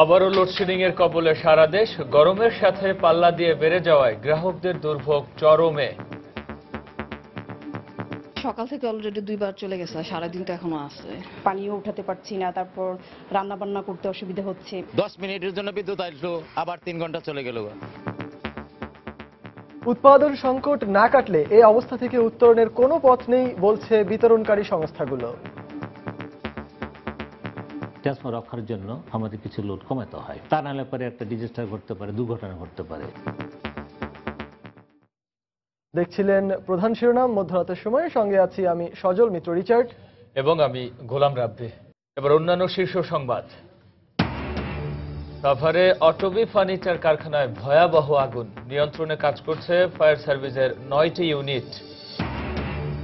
আবারও লোডশেডিং এর কবলে সারা দেশ। গরমের সাথে পাল্লা দিয়ে বেড়ে যাওয়ায় গ্রাহকদের দুর্ভোগ চরমে। সকাল থেকে অলরেডি 2বার চলে গেছে, সারাদিন তো এখনো আছে। পানিও উঠাতে পারছি না, তারপর রান্না বান্না করতে অসুবিধা হচ্ছে। 10 মিনিটের জন্য বিদ্যুৎ আসলো, আবার 3 ঘন্টা চলে গেল। উৎপাদন সংকট না কাটলে এই অবস্থা থেকে উত্তরণের কোনো পথ নেই বলছে বিতরণকারী সংস্থাগুলো। ট্রান্সফর্মার রক্ষার জন্য আমাদের কিছু লোড কমাতে হয়, তা নাহলে পরে একটা ডিজাস্টার ঘটতে পারে, দুর্ঘটনা ঘটতে পারে। দেখছিলেন প্রধান শিরোনাম মধ্যরাতের সময়, সঙ্গে আছি আমি সজল মিত্র রিচার্ড এবং আমি গোলাম রাব্বি। এবার অন্যান্য শীর্ষ সংবাদ। সাভারে অটোবি ফার্নিচার কারখানায় ভয়াবহ আগুন, নিয়ন্ত্রণে কাজ করছে ফায়ার সার্ভিসের 9টি ইউনিট।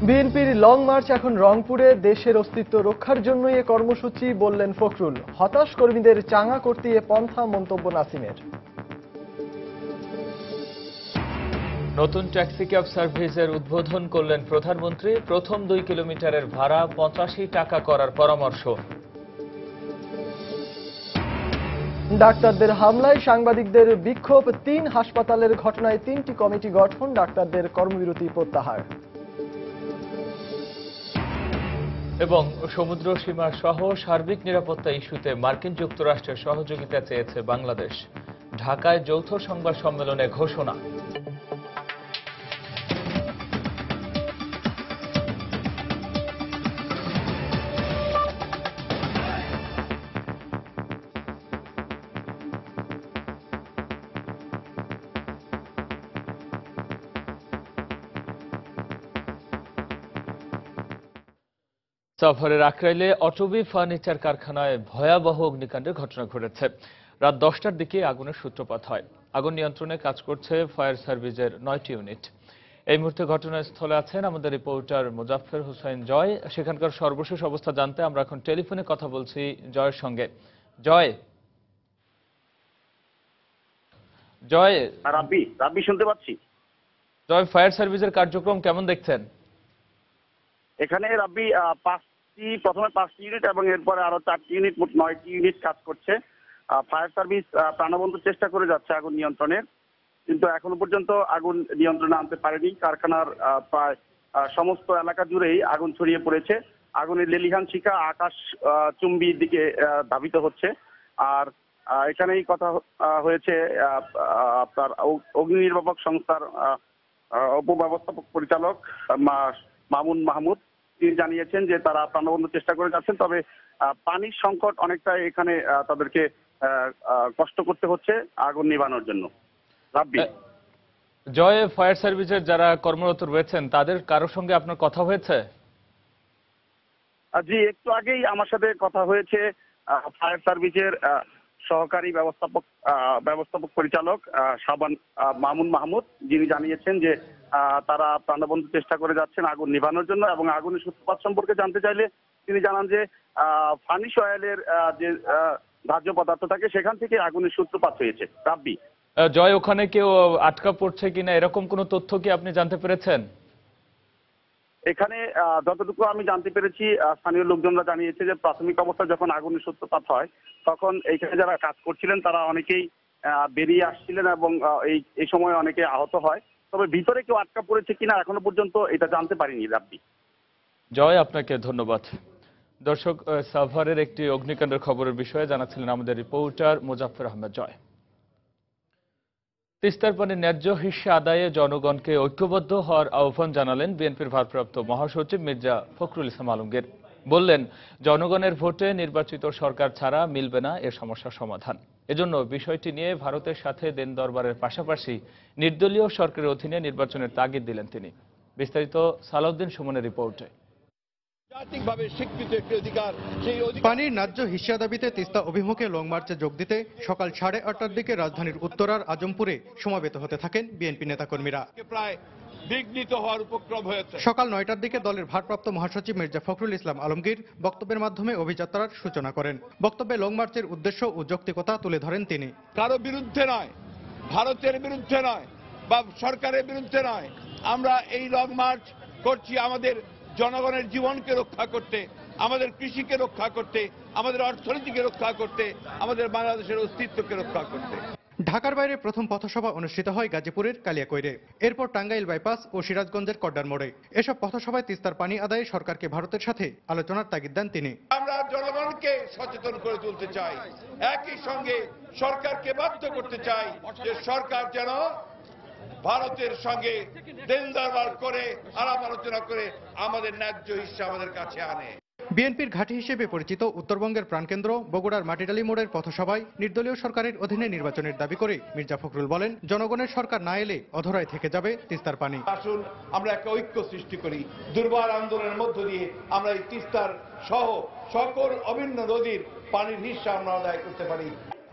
বিএনপির লং মার্চ এখন রংপুরে, দেশের অস্তিত্ব রক্ষার জন্যই এ কর্মসূচি বললেন ফখরুল। হতাশ কর্মীদের চাঙা করতে এ পন্থা, মন্তব্য নাসিমের। নতুন ট্যাক্সি ক্যাব সার্ভিসের উদ্বোধন করলেন প্রধানমন্ত্রী। প্রথম 2 কিলোমিটারের ভাড়া 85 টাকা করার পরামর্শ। ডাক্তারদের হামলায় সাংবাদিকদের বিক্ষোভ, 3 হাসপাতালের ঘটনায় 3টি কমিটি গঠন, ডাক্তারদের কর্মবিরতি প্রত্যাহার। এবং সমুদ্র সীমা সহ সার্বিক নিরাপত্তা ইস্যুতে মার্কিন যুক্তরাষ্ট্রের সহযোগিতা চেয়েছে বাংলাদেশ। ঢাকায় যৌথ সংবাদ সম্মেলনে ঘোষণা। সাভারের আক্রাইলে অটোবি ফার্নিচার কারখানায় ভয়াবহ অগ্নিকাণ্ডের ঘটনা ঘটেছে। রাত 10টার দিকে আগুনের সূত্রপাত হয়। আগুন নিয়ন্ত্রণে কাজ করছে ফায়ার সার্ভিসের 9টি ইউনিট। এই মুহূর্তে ঘটনাস্থলে আছেন আমাদের রিপোর্টার মোজাফফর হোসেন জয়। সেখানকার সর্বশেষ অবস্থা জানতে আমরা এখন টেলিফোনে কথা বলছি জয়ের সঙ্গে। জয়, রাব্বি শুনতে পাচ্ছি। জয়, ফায়ার সার্ভিসের কার্যক্রম কেমন দেখছেন? এখানে রাব্বি প্রথমে 5টি ইউনিট এবং এরপরে আরো 4টি ইউনিট, মোট 9টি ইউনিট কাজ করছে। ফায়ার সার্ভিস প্রাণবন্ত চেষ্টা করে যাচ্ছে আগুন নিয়ন্ত্রণের, কিন্তু এখনো পর্যন্ত আগুন নিয়ন্ত্রণে আনতে পারেনি। কারখানার প্রায় সমস্ত এলাকা জুড়েই আগুন ছড়িয়ে পড়েছে। আগুনের লেলিহান শিখা আকাশ চুম্বির দিকে ধাবিত হচ্ছে। আর এখানেই কথা হয়েছে আপনার অগ্নি নির্বাপক সংস্থার উপব্যবস্থাপক পরিচালক মামুন মাহমুদ। তিনি জানিয়েছেন যে তারা প্রাণবন্ত চেষ্টা করে যাচ্ছেন, তবে পানির সংকট অনেকটাই এখানে তাদেরকে কষ্ট করতে হচ্ছে আগুন নিভানোর জন্য। রাব্বি, জয়, ফায়ার সার্ভিসের যারা কর্মরত রয়েছেন তাদের কারোর সঙ্গে আপনার কথা হয়েছে? জি, একটু আগেই আমার সাথে কথা হয়েছে ফায়ার সার্ভিসের সহকারী ব্যবস্থাপক পরিচালক মামুন মাহমুদ। যিনি জানিয়েছেন যে তারা প্রাণবন্ত চেষ্টা করে যাচ্ছেন আগুন নিভানোর জন্য। এবং আগুনের সূত্রপাত সম্পর্কে জানতে চাইলে তিনি জানান যে ফার্নিশ অয়েলের যে ধার্য পদার্থ থাকে সেখান থেকে আগুনের সূত্রপাত হয়েছে। রাব্বি, জয়, ওখানে কেউ আটকা পড়ছে কিনা এরকম কোনো তথ্য কি আপনি জানতে পেরেছেন? এখানে যতটুকু আমি জানতে পেরেছি, স্থানীয় লোকজনরা জানিয়েছে যে প্রাথমিক অবস্থায় যখন আগুনের সূত্রপাত হয় তখন এইখানে যারা কাজ করছিলেন তারা অনেকেই বেরিয়ে আসছিলেন এবং এই সময় অনেকে আহত হয়। তবে ভিতরে কেউ আটকা পড়েছে কিনা এখনো পর্যন্ত এটা জানতে পারিনি। রাব্বি, জয়, আপনাকে ধন্যবাদ। দর্শক, সাভারের একটি অগ্নিকাণ্ডের খবরের বিষয়ে জানাচ্ছিলেন আমাদের রিপোর্টার মোজাফফর আহমেদ জয়। তিস্তার পানি ন্যায্য হিস্সা আদায়ে জনগণকে ঐক্যবদ্ধ হওয়ার আহ্বান জানালেন বিএনপির ভারপ্রাপ্ত মহাসচিব মির্জা ফখরুল ইসলাম আলমগীর। বললেন, জনগণের ভোটে নির্বাচিত সরকার ছাড়া মিলবে না এ সমস্যার সমাধান। এজন্য বিষয়টি নিয়ে ভারতের সাথে দেন দরবারের পাশাপাশি নির্দলীয় সরকারের অধীনে নির্বাচনের তাগিদ দিলেন তিনি। বিস্তারিত সালাউদ্দিন সুমনের রিপোর্টে। পানির ন্যায্য হিস্সা দাবিতে তিস্তা অভিমুখে লং মার্চে যোগ দিতে সকাল 8:30টার দিকে রাজধানীর উত্তরার আজমপুরে সমবেত হতে থাকেন বিএনপি নেতাকর্মীরা। সকাল 9টার দিকে দলের ভারপ্রাপ্ত মহাসচিব মির্জা ফখরুল ইসলাম আলমগীর বক্তব্যের মাধ্যমে অভিযাত্রার সূচনা করেন। বক্তব্যে লং মার্চের উদ্দেশ্য ও যৌক্তিকতা তুলে ধরেন তিনি। কারো বিরুদ্ধে নয়, ভারতের বিরুদ্ধে নয় বা সরকারের বিরুদ্ধে নয়, আমরা এই লং মার্চ করছি আমাদের জনগণের জীবনকে রক্ষা করতে, আমাদের কৃষিকে রক্ষা করতে, আমাদের অর্থনীতিকে রক্ষা করতে, আমাদের বাংলাদেশের অস্তিত্বকে রক্ষা করতে। ঢাকার বাইরে প্রথম পথসভা অনুষ্ঠিত হয় গাজীপুরের কালিয়াকৈরে, এরপর টাঙ্গাইল বাইপাস ও সিরাজগঞ্জের কড্ডার মোড়ে। এসব পথসভায় তিস্তার পানি আদায়ে সরকারকে ভারতের সাথে আলোচনার তাগিদ দেন তিনি। আমরা জনগণকে সচেতন করে তুলতে চাই, একই সঙ্গে সরকারকে বাধ্য করতে চাই যে সরকার যেন ভারতের সঙ্গে দিন দরবার করে আলাপ আলোচনা করে আমাদের ন্যায্য হিস্সা আমাদের কাছে আনে। বিএনপির ঘাঁটি হিসেবে পরিচিত উত্তরবঙ্গের প্রাণকেন্দ্র বগুড়ার মাটিডালি মোড়ের পথসভায় নির্দলীয় সরকারের অধীনে নির্বাচনের দাবি করে মির্জা ফখরুল বলেন, জনগণের সরকার না এলে অধরায় থেকে যাবে তিস্তার পানি। আসুন আমরা একটা ঐক্য সৃষ্টি করি, দুর্বার আন্দোলনের মধ্য দিয়ে আমরা এই তিস্তার সহ সকল অভিন্ন নদীর পানির হিস্সা আমরা আদায় করতে পারি।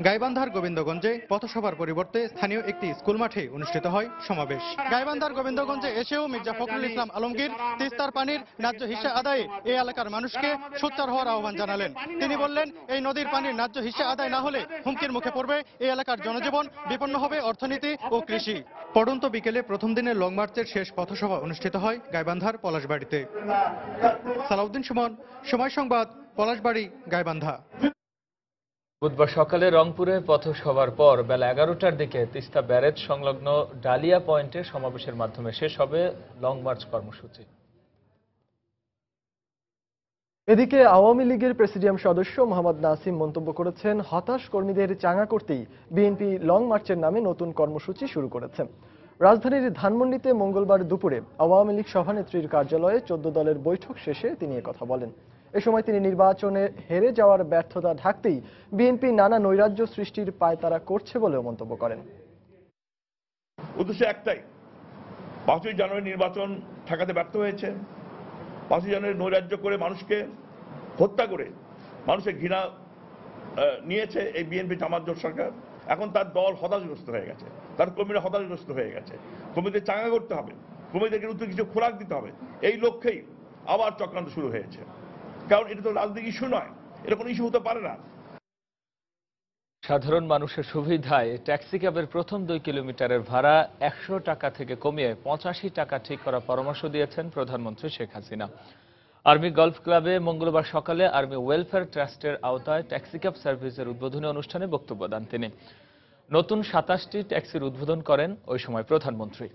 গাইবান্ধার গোবিন্দগঞ্জে পথসভার পরিবর্তে স্থানীয় একটি স্কুল মাঠে অনুষ্ঠিত হয় সমাবেশ। গাইবান্ধার গোবিন্দগঞ্জে এসেও মির্জা ফখরুল ইসলাম আলমগীর তিস্তার পানির ন্যায্য হিস্সা আদায়ে এই এলাকার মানুষকে সোচ্চার হওয়ার আহ্বান জানালেন। তিনি বললেন, এই নদীর পানির ন্যায্য হিস্সা আদায় না হলে হুমকির মুখে পড়বে এই এলাকার জনজীবন, বিপন্ন হবে অর্থনীতি ও কৃষি। পড়ন্ত বিকেলে প্রথম দিনের লং মার্চের শেষ পথসভা অনুষ্ঠিত হয় গাইবান্ধার পলাশবাড়িতে। সালাউদ্দিন সুমন, সময় সংবাদ, পলাশবাড়ি, গাইবান্ধা। বুধবার সকালে রংপুরে পথসভার পর বেলা 11টার দিকে তিস্তা ব্যারেজ সংলগ্ন ডালিয়া পয়েন্টে সমাবেশের মাধ্যমে শেষ হবে লং মার্চ কর্মসূচি। এদিকে আওয়ামী লীগের প্রেসিডিয়াম সদস্য মোহাম্মদ নাসিম মন্তব্য করেছেন, হতাশ কর্মীদের চাঙা করতেই বিএনপি লং মার্চের নামে নতুন কর্মসূচি শুরু করেছে। রাজধানীর ধানমন্ডিতে মঙ্গলবার দুপুরে আওয়ামী লীগ সভানেত্রীর কার্যালয়ে 14 দলের বৈঠক শেষে তিনি একথা বলেন। এ সময় তিনি নির্বাচনে হেরে যাওয়ার ব্যর্থতা ঢাকতেই বিএনপি নানা নৈরাজ্য সৃষ্টির পায়তারা করছে বলেও মন্তব্য করেন। উদ্দেশ্য একটাই, 5ই জানুয়ারি নির্বাচন ঠেকাতে ব্যর্থ হয়েছে। 5ই জানুয়ারি নৈরাজ্য করে মানুষকে হত্যা করে মানুষের ঘৃণা নিয়েছে এই বিএনপি জামাত জোট সরকার। এখন তার দল হতাশগ্রস্ত হয়ে গেছে, তার কর্মীরা হতাশগ্রস্ত হয়ে গেছে। কর্মীদের চাঙ্গা করতে হবে, কর্মীদেরকে নতুন কিছু খোরাক দিতে হবে, এই লক্ষ্যেই আবার চক্রান্ত শুরু হয়েছে। কারণ এটা তো রাজনৈতিক ইস্যু নয়, এটা কোনো ইস্যু হতে পারে না। সাধারণ মানুষের সুবিধায় ট্যাক্সি ক্যাবের প্রথম 2 কিলোমিটারের ভাড়া 100 টাকা থেকে কমিয়ে 85 টাকা ঠিক করার পরামর্শ দিয়েছেন প্রধানমন্ত্রী শেখ হাসিনা। আর্মি গলফ ক্লাবে মঙ্গলবার সকালে আর্মি ওয়েলফেয়ার ট্রাস্টের আওতায় ট্যাক্সি ক্যাব সার্ভিসের উদ্বোধনী অনুষ্ঠানে বক্তব্য দেন তিনি। নতুন 27টি ট্যাক্সির উদ্বোধন করেন ওই সময় প্রধানমন্ত্রী।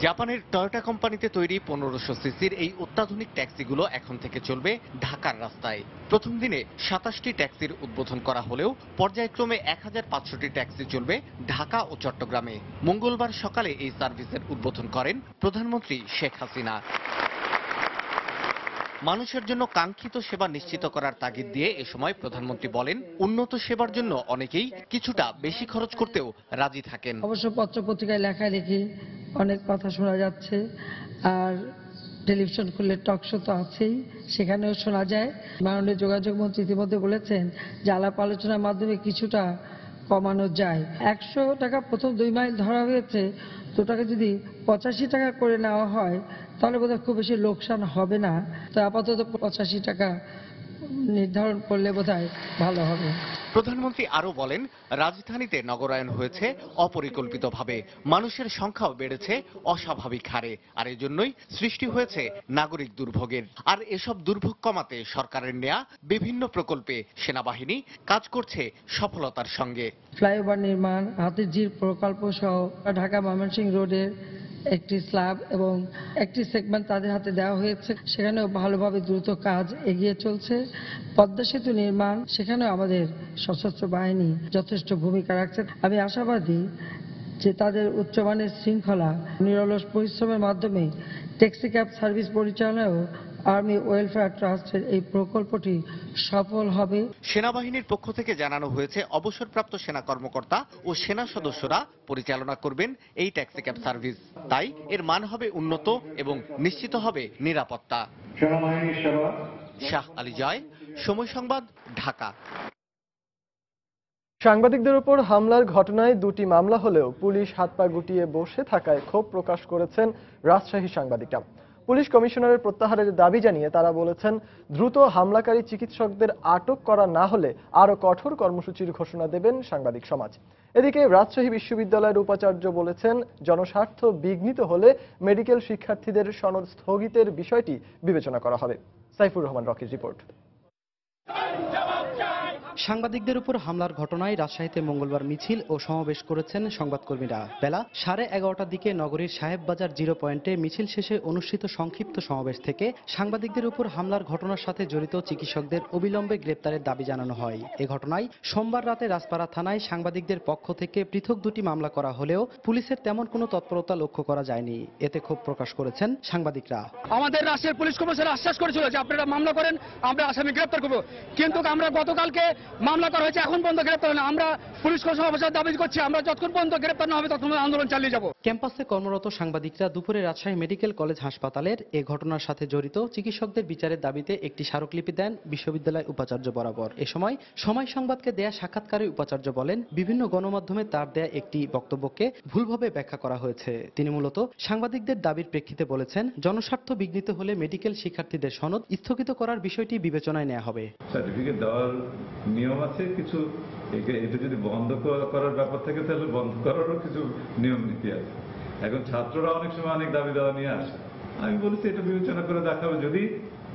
জাপানের টয়োটা কোম্পানিতে তৈরি 1500 সিসির এই অত্যাধুনিক ট্যাক্সিগুলো এখন থেকে চলবে ঢাকার রাস্তায়। প্রথম দিনে 27টি ট্যাক্সির উদ্বোধন করা হলেও পর্যায়ক্রমে 1500টি ট্যাক্সি চলবে ঢাকা ও চট্টগ্রামে। মঙ্গলবার সকালে এই সার্ভিসের উদ্বোধন করেন প্রধানমন্ত্রী শেখ হাসিনা। মানুষের জন্য কাঙ্ক্ষিত সেবা নিশ্চিত করার তাগিদ দিয়ে এ সময় প্রধানমন্ত্রী বলেন, উন্নত সেবার জন্য অনেকেই কিছুটা বেশি খরচ করতেও রাজি থাকেন। অবশ্য পত্রপত্রিকায় লেখালেখি অনেক কথা শোনা যাচ্ছে, আর টেলিভিশন খুললে টক শো তো আছেই, সেখানেও শোনা যায়। মাননীয় যোগাযোগ মন্ত্রী ইতিমধ্যে বলেছেন যে আলাপ আলোচনার মাধ্যমে কিছুটা কমানো যায়। 100 টাকা প্রথম 2 মাইল ধরা হয়েছে, তো টাকা যদি 85 টাকা করে নেওয়া হয় তাহলে বোধহয় খুব বেশি লোকসান হবে না। তো আপাতত 85 টাকা নির্ধারণ করলে বোধহয় ভালো হবে। প্রধানমন্ত্রী আরো বলেন, রাজধানীতে নগরায়ন হয়েছে অপরিকল্পিতভাবে, মানুষের সংখ্যাও বেড়েছে অস্বাভাবিক হারে, আর এজন্যই সৃষ্টি হয়েছে নাগরিক দুর্ভোগের। আর এসব দুর্ভোগ কমাতে সরকারের নেয়া বিভিন্ন প্রকল্পে সেনাবাহিনী কাজ করছে সফলতার সঙ্গে। ফ্লাইওভার নির্মাণ, হাতিরঝিল প্রকল্প সহ ঢাকা ময়মনসিংহ রোডের একটি স্ল্যাব এবং একটি সেগমেন্ট তাদের হাতে দেওয়া হয়েছে, সেখানেও ভালোভাবে দ্রুত কাজ এগিয়ে চলছে। পদ্মা সেতু নির্মাণ, সেখানেও আমাদের সশস্ত্র বাহিনী যথেষ্ট ভূমিকা রাখছে। আমি আশাবাদী যে তাদের উচ্চমানের শৃঙ্খলা, নিরলস পরিশ্রমের মাধ্যমে ট্যাক্সি ক্যাব সার্ভিস পরিচালনায়ও আর্মি ওয়েলফেয়ার ট্রাস্টের এই প্রকল্পটি সফল হবে। সেনাবাহিনীর পক্ষ থেকে জানানো হয়েছে, অবসরপ্রাপ্ত সেনা কর্মকর্তা ও সেনা সদস্যরা পরিচালনা করবেন এই ট্যাক্সি ক্যাব সার্ভিস। তাই এর মান হবে উন্নত এবং নিশ্চিত হবে নিরাপত্তা। শাহ আলী জয়, সময় সংবাদ, ঢাকা। সাংবাদিকদের উপর হামলার ঘটনায় 2টি মামলা হলেও পুলিশ হাত পা গুটিয়ে বসে থাকায় ক্ষোভ প্রকাশ করেছেন রাজশাহী সাংবাদিকরা। পুলিশ কমিশনারের প্রত্যাহারের দাবি জানিয়ে তারা বলেছেন, দ্রুত হামলাকারী চিকিৎসকদের আটক করা না হলে আরও কঠোর কর্মসূচির ঘোষণা দেবেন সাংবাদিক সমাজ। এদিকে রাজশাহী বিশ্ববিদ্যালয়ের উপাচার্য বলেছেন, জনস্বার্থ বিঘ্নিত হলে মেডিকেল শিক্ষার্থীদের সনদ স্থগিতের বিষয়টি বিবেচনা করা হবে। সাইফুর রহমান রকির রিপোর্ট। সাংবাদিকদের উপর হামলার ঘটনায় রাজশাহীতে মঙ্গলবার মিছিল ও সমাবেশ করেছেন সংবাদকর্মীরা। বেলা 11:30টার দিকে নগরীর সাহেববাজার জিরো পয়েন্টে মিছিল শেষে অনুষ্ঠিত সংক্ষিপ্ত সমাবেশ থেকে সাংবাদিকদের উপর হামলার ঘটনার সাথে জড়িত চিকিৎসকদের অবিলম্বে গ্রেপ্তারের দাবি জানানো হয়। এ ঘটনায় সোমবার রাতে রাজপাড়া থানায় সাংবাদিকদের পক্ষ থেকে পৃথক দুটি মামলা করা হলেও পুলিশের তেমন কোনো তৎপরতা লক্ষ্য করা যায়নি। এতে ক্ষোভ প্রকাশ করেছেন সাংবাদিকরা। আমাদের রাষ্ট্রের পুলিশ কমিশনার আশ্বাস করেছিল যে আপনারা মামলা করেন, আমরা আসামি গ্রেপ্তার করব, কিন্তু আমরা গতকালকে মামলা করা হয়েছে, এখন পর্যন্ত গ্রেপ্তার হয় না। আমরা পুলিশ কমিশনার দাবি করছি, আমরা যতক্ষণ পর্যন্ত গ্রেপ্তার না হবে ততক্ষণ আন্দোলন চালিয়ে যাব। ক্যাম্পাসে কর্মরত সাংবাদিকরা দুপুরে রাজশাহী মেডিকেল কলেজ হাসপাতালের এ ঘটনার সাথে জড়িত চিকিৎসকদের বিচারের দাবিতে একটি স্মারকলিপি দেন বিশ্ববিদ্যালয় উপাচার্য বরাবর। এ সময় সংবাদকে দেয়া সাক্ষাৎকারে উপাচার্য বলেন, বিভিন্ন গণমাধ্যমে তার দেয়া একটি বক্তব্যকে ভুলভাবে ব্যাখ্যা করা হয়েছে। তিনি মূলত সাংবাদিকদের দাবির প্রেক্ষিতে বলেছেন, জনস্বার্থ বিঘ্নিত হলে মেডিকেল শিক্ষার্থীদের সনদ স্থগিত করার বিষয়টি বিবেচনায় নেওয়া হবে। সার্টিফিকেট দেওয়ার নিয়ম আছে কিছু, এটা যদি বন্ধ করার ব্যাপার থাকে তাহলে বন্ধ করারও কিছু নিয়ম নীতি আছে। এখন ছাত্ররা অনেক সময় অনেক দাবি দেওয়া নিয়ে আসে, আমি বলেছি এটা বিবেচনা করে দেখা হবে যদি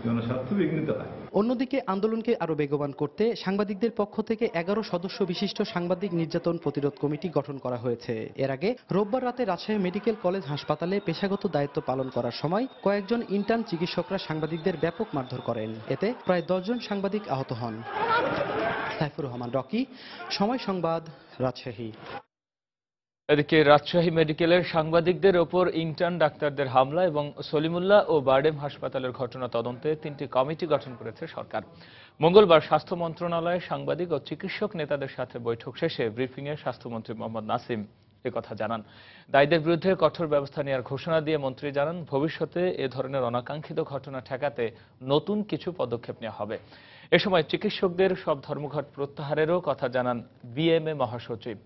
জনস্বার্থ বিঘ্নিত হয়। অন্যদিকে আন্দোলনকে আরো বেগবান করতে সাংবাদিকদের পক্ষ থেকে 11 সদস্য বিশিষ্ট সাংবাদিক নির্যাতন প্রতিরোধ কমিটি গঠন করা হয়েছে। এর আগে রোববার রাতে রাজশাহী মেডিকেল কলেজ হাসপাতালে পেশাগত দায়িত্ব পালন করার সময় কয়েকজন ইন্টার্ন চিকিৎসকরা সাংবাদিকদের ব্যাপক মারধর করেন। এতে প্রায় 10 জন সাংবাদিক আহত হন। সাইফুর রহমান রকি, সময় সংবাদ, রাজশাহী। এদিকে রাজশাহী মেডিকেলের সাংবাদিকদের ওপর ইন্টার্ন ডাক্তারদের হামলা এবং সলিমুল্লাহ ও বারডেম হাসপাতালের ঘটনা তদন্তে 3টি কমিটি গঠন করেছে সরকার। মঙ্গলবার স্বাস্থ্য মন্ত্রণালয়ে সাংবাদিক ও চিকিৎসক নেতাদের সাথে বৈঠক শেষে ব্রিফিংয়ে স্বাস্থ্যমন্ত্রী মোহাম্মদ নাসিম একথা জানান। দায়ীদের বিরুদ্ধে কঠোর ব্যবস্থা নেওয়ার ঘোষণা দিয়ে মন্ত্রী জানান, ভবিষ্যতে এ ধরনের অনাকাঙ্ক্ষিত ঘটনা ঠেকাতে নতুন কিছু পদক্ষেপ নেওয়া হবে। এ সময় চিকিৎসকদের সব ধর্মঘট প্রত্যাহারেরও কথা জানান বিএমএ মহাসচিব।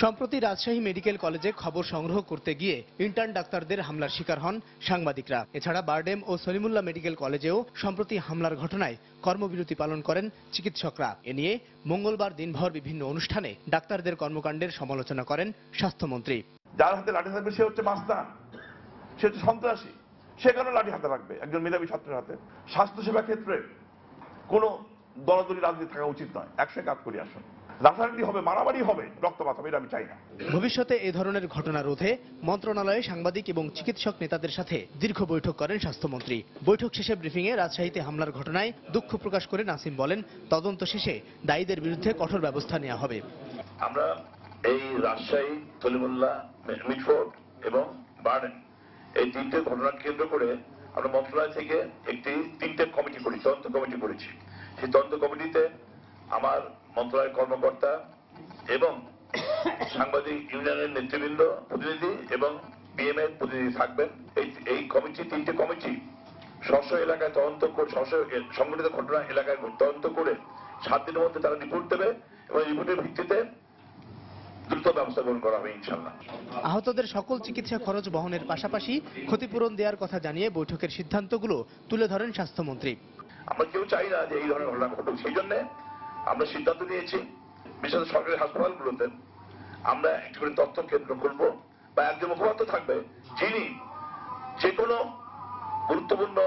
সম্প্রতি রাজশাহী মেডিকেল কলেজে খবর সংগ্রহ করতে গিয়ে ইন্টার্ন ডাক্তারদের হামলার শিকার হন সাংবাদিকরা। এছাড়া বারডেম ও সলিমুল্লাহ মেডিকেল কলেজেও সম্প্রতি হামলার ঘটনায় কর্মবিরতি পালন করেন চিকিৎসকরা। এ নিয়ে মঙ্গলবার দিনভর বিভিন্ন অনুষ্ঠানে ডাক্তারদের কর্মকাণ্ডের সমালোচনা করেন স্বাস্থ্যমন্ত্রী। যার হাতে লাঠি থাকবে সে হচ্ছে মাস্তান, সে হচ্ছে সন্ত্রাসী, সে কেন লাঠি হাতে রাখবে একজন মেধাবী ছাত্রের হাতে? স্বাস্থ্যসেবা ক্ষেত্রে কোনো দলাদলি রাজনীতি থাকা উচিত নয়। একসাথে কাজ করি আসুন। রাজনীতি হবে, মারামারি হবে, রক্তপাত হবে, এটা আমি চাই না। ভবিষ্যতে এ ধরনের ঘটনা রোধে মন্ত্রণালয়ে সাংবাদিক এবং চিকিৎসক নেতাদের সাথে দীর্ঘ বৈঠক করেন স্বাস্থ্যমন্ত্রী। বৈঠক শেষে ব্রিফিংয়ে রাজশাহীতে হামলার ঘটনায় দুঃখ প্রকাশ করে নাসিম বলেন, তদন্ত শেষে দায়ীদের বিরুদ্ধে কঠোর ব্যবস্থা নেওয়া হবে। আমরা এই রাজশাহী, সলিমুল্লাহ, মিটফোর্ড এবং বারডেম এই 3টে ঘটনা কেন্দ্র করে আমরা মন্ত্রণালয় থেকে একটি 3টে কমিটি করি, তদন্ত কমিটি করেছি। সেই তদন্ত কমিটিতে আমার মন্ত্রণালয়ের কর্মকর্তা এবং সাংবাদিক ইউনিয়নের নেতৃবৃন্দ প্রতিনিধি এবং বিএমএ প্রতিনিধি থাকবেন। এই কমিটি 3টে কমিটি স্ব এলাকায় তদন্ত করে, সংগঠিত ঘটনা এলাকায় তদন্ত করে 7 দিনের মধ্যে তারা রিপোর্ট দেবে এবং রিপোর্টের ভিত্তিতে দ্রুত ব্যবস্থা গ্রহণ করা হবে ইনশাআল্লাহ। আহতদের সকল চিকিৎসা খরচ বহনের পাশাপাশি ক্ষতিপূরণ দেওয়ার কথা জানিয়ে বৈঠকের সিদ্ধান্তগুলো তুলে ধরেন স্বাস্থ্যমন্ত্রী। আমরা কেউ চাই না যে এই ধরনের ঘটনা ঘটুক, সেই জন্য আমরা সিদ্ধান্ত নিয়েছি বিশেষ সরকারি হাসপাতালগুলোতে আমরা একটি করে তথ্য কেন্দ্র খুলবো বা একজন মুখপাত্র থাকবে যিনি যে কোনো গুরুত্বপূর্ণ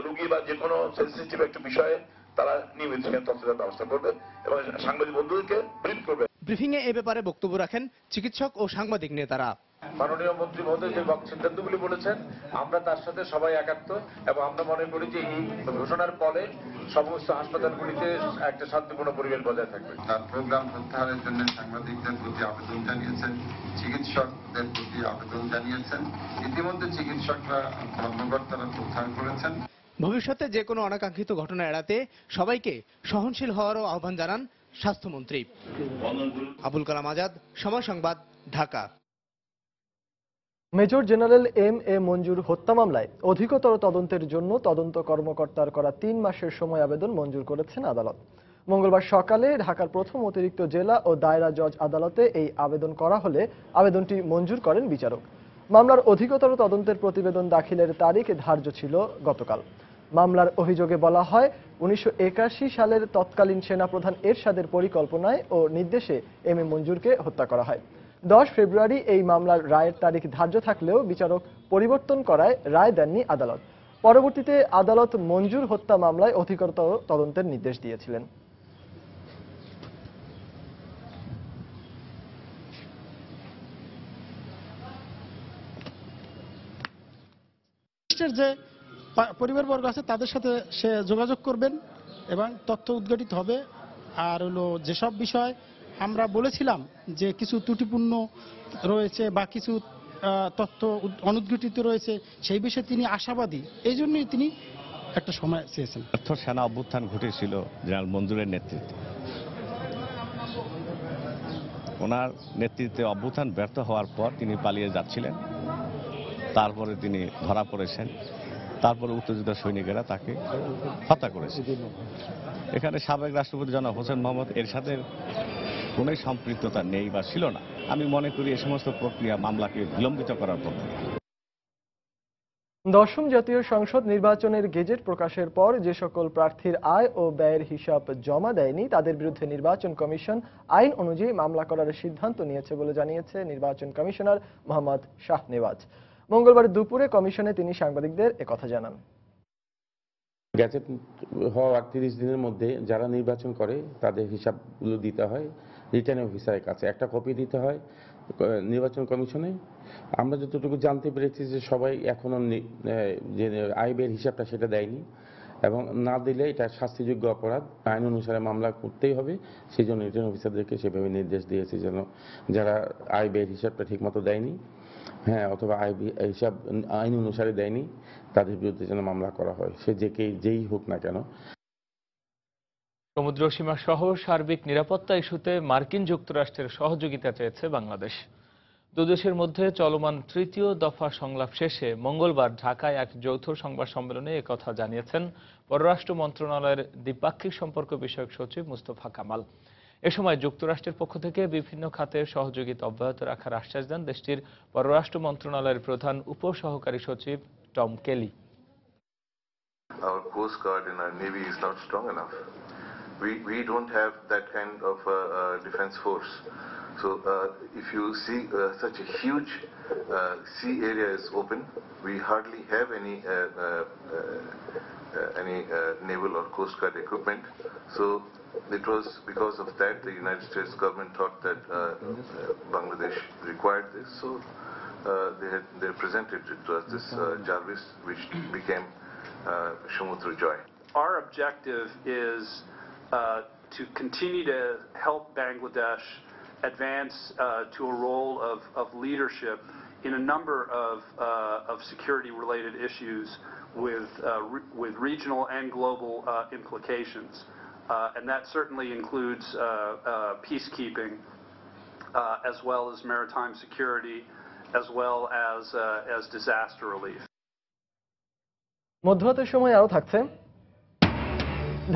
রোগী বা যে কোনো সেন্সিটিভ একটা বিষয়ে তারা নিয়মিত তথ্যের ব্যবস্থা করবে এবং সাংবাদিক বন্ধুদেরকে ব্রিফ করবে। ব্রিফিংয়ে এ ব্যাপারে বক্তব্য রাখেন চিকিৎসক ও সাংবাদিক নেতারা। মাননীয় মন্ত্রী মহোদয় যে সিদ্ধান্তগুলি বলেছেন আমরা তার সাথে সবাই একাত্ম এবং আমরা মনে করি যে এই ঘোষণার ফলে সমস্ত হাসপাতালগুলিতে একটা শান্তিপূর্ণ পরিবেশ বজায় থাকবে। তার প্রোগ্রাম প্রত্যাহারের জন্য সাংবাদিকদের প্রতি আবেদন জানিয়েছেন, চিকিৎসকদের প্রতি আবেদন জানিয়েছেন। ইতিমধ্যে চিকিৎসকরা কর্মকর্তারা প্রত্যাহার করেছেন। ভবিষ্যতে যে কোনো অনাকাঙ্ক্ষিত ঘটনা এড়াতে সবাইকে সহনশীল হওয়ারও আহ্বান জানান স্বাস্থ্যমন্ত্রী। আবুল কালাম আজাদ, সময় সংবাদ, Dhaka. Major general M A মঞ্জুর হত্যা মামলায় অধিকতর তদন্তের জন্য তদন্ত কর্মকর্তার করা 3 মাসের সময় আবেদন মঞ্জুর করেছেন আদালত। মঙ্গলবার সকালে ঢাকার প্রথম অতিরিক্ত জেলা ও দায়রা জজ আদালতে এই আবেদন করা হলে আবেদনটি মঞ্জুর করেন বিচারক। মামলার অধিকতর তদন্তের প্রতিবেদন দাখিলের তারিখ ধার্য ছিল গতকাল। মামলার অভিযোগে বলা হয় 1981 সালের তৎকালীন সেনাপ্রধান এরশাদের পরিকল্পনায় ও নির্দেশে এম এ মঞ্জুরকে হত্যা করা হয়। 10 ফেব্রুয়ারি এই মামলার রায়ের তারিখ ধার্য থাকলেও বিচারক পরিবর্তন করায় রায় দেননি আদালত। পরবর্তীতে আদালত মঞ্জুর হত্যা মামলায় অধিকতর তদন্তের নির্দেশ দিয়েছিলেন। যে পরিবারবর্গ আছে তাদের সাথে সে যোগাযোগ করবেন এবং তথ্য উদ্ঘাটিত হবে। আর হলো যেসব বিষয় আমরা বলেছিলাম যে কিছু ত্রুটিপূর্ণ রয়েছে বা কিছু তথ্য অনুদ্ঘাটিত রয়েছে, সেই বিষয়ে তিনি আশাবাদী, এই জন্যই তিনি একটা সময় চেয়েছেন। সেনা অভ্যুত্থান ঘটেছিল জেনারেল মঞ্জুরের নেতৃত্বে। ওনার নেতৃত্বে অভ্যুত্থান ব্যর্থ হওয়ার পর তিনি পালিয়ে যাচ্ছিলেন, তারপরে তিনি ধরা পড়েছেন, তারপরে উত্তেজিত সৈনিকেরা তাকে হত্যা করেছে। এখানে সাবেক রাষ্ট্রপতি জনাব হোসেন মোহাম্মদ এরশাদের কোনো সম্পৃক্ততা নেই বা ছিল না। আমি মনে করি এই সমস্ত প্রক্রিয়া মামলাকে বিলম্বিত করার প্রক্রিয়া। দশম জাতীয় সংসদ নির্বাচনের গেজেট প্রকাশের পর যে সকল প্রার্থীর আয় ও ব্যয়ের হিসাব জমা দেয়নি তাদের বিরুদ্ধে নির্বাচন কমিশন আইন অনুযায়ী মামলা করার সিদ্ধান্ত নিয়েছে বলে জানিয়েছে নির্বাচন কমিশনার মোহাম্মদ শাহনেওয়াজ। মঙ্গলবার দুপুরে কমিশনে তিনি সাংবাদিকদের একথা জানান। গেজেট হওয়ার 30 দিনের মধ্যে যারা নির্বাচন করে তাদের হিসাবগুলো দিতে হয় রিটার্নিং অফিসারের কাছে, একটা কপি দিতে হয় নির্বাচন কমিশনে। আমরা যতটুকু জানতে পেরেছি যে সবাই এখনো যে আয় ব্যয়ের হিসাবটা সেটা দেয়নি, এবং না দিলে এটা শাস্তিযোগ্য অপরাধ, আইন অনুসারে মামলা করতেই হবে। সেই জন্য রিটার্নিং অফিসারদেরকে সেভাবে নির্দেশ দিয়েছে যেন যারা আয় ব্যয়ের হিসাবটা ঠিকমতো দেয়নি, অথবা আয় হিসাব আইন অনুসারে দেয়নি, তাদের বিরুদ্ধে যেন মামলা করা হয়, সে যেই হোক না কেন। সমুদ্র সীমা সহ সার্বিক নিরাপত্তা ইস্যুতে মার্কিন যুক্তরাষ্ট্রের সহযোগিতা চেয়েছে বাংলাদেশ। দুদেশের মধ্যে চলমান তৃতীয় দফা সংলাপ শেষে মঙ্গলবার ঢাকায় এক যৌথ সংবাদ সম্মেলনে একথা জানিয়েছেন পররাষ্ট্র মন্ত্রণালয়ের দ্বিপাক্ষিক সম্পর্ক বিষয়ক সচিব মুস্তফা কামাল। এ সময় যুক্তরাষ্ট্রের পক্ষ থেকে বিভিন্ন খাতে সহযোগিতা অব্যাহত রাখার আশ্বাস দেন দেশটির পররাষ্ট্র মন্ত্রণালয়ের প্রধান উপসহকারী সচিব Tom Kelly. Our Coast Guard and our Navy is not strong enough. We don't have that kind of defense force. So if you see such a huge sea area is open, we hardly have any naval or Coast Guard equipment. So it was because of that the United States government thought that Bangladesh required this. So they presented it to us, this Jarvis, which became Samudra Joy. Our objective is to continue to help Bangladesh advance to a role of leadership in a number of security-related issues with regional and global implications, and that certainly includes peacekeeping, as well as maritime security, as well as disaster relief. মধ্যরাতের সময় আরো থাকছে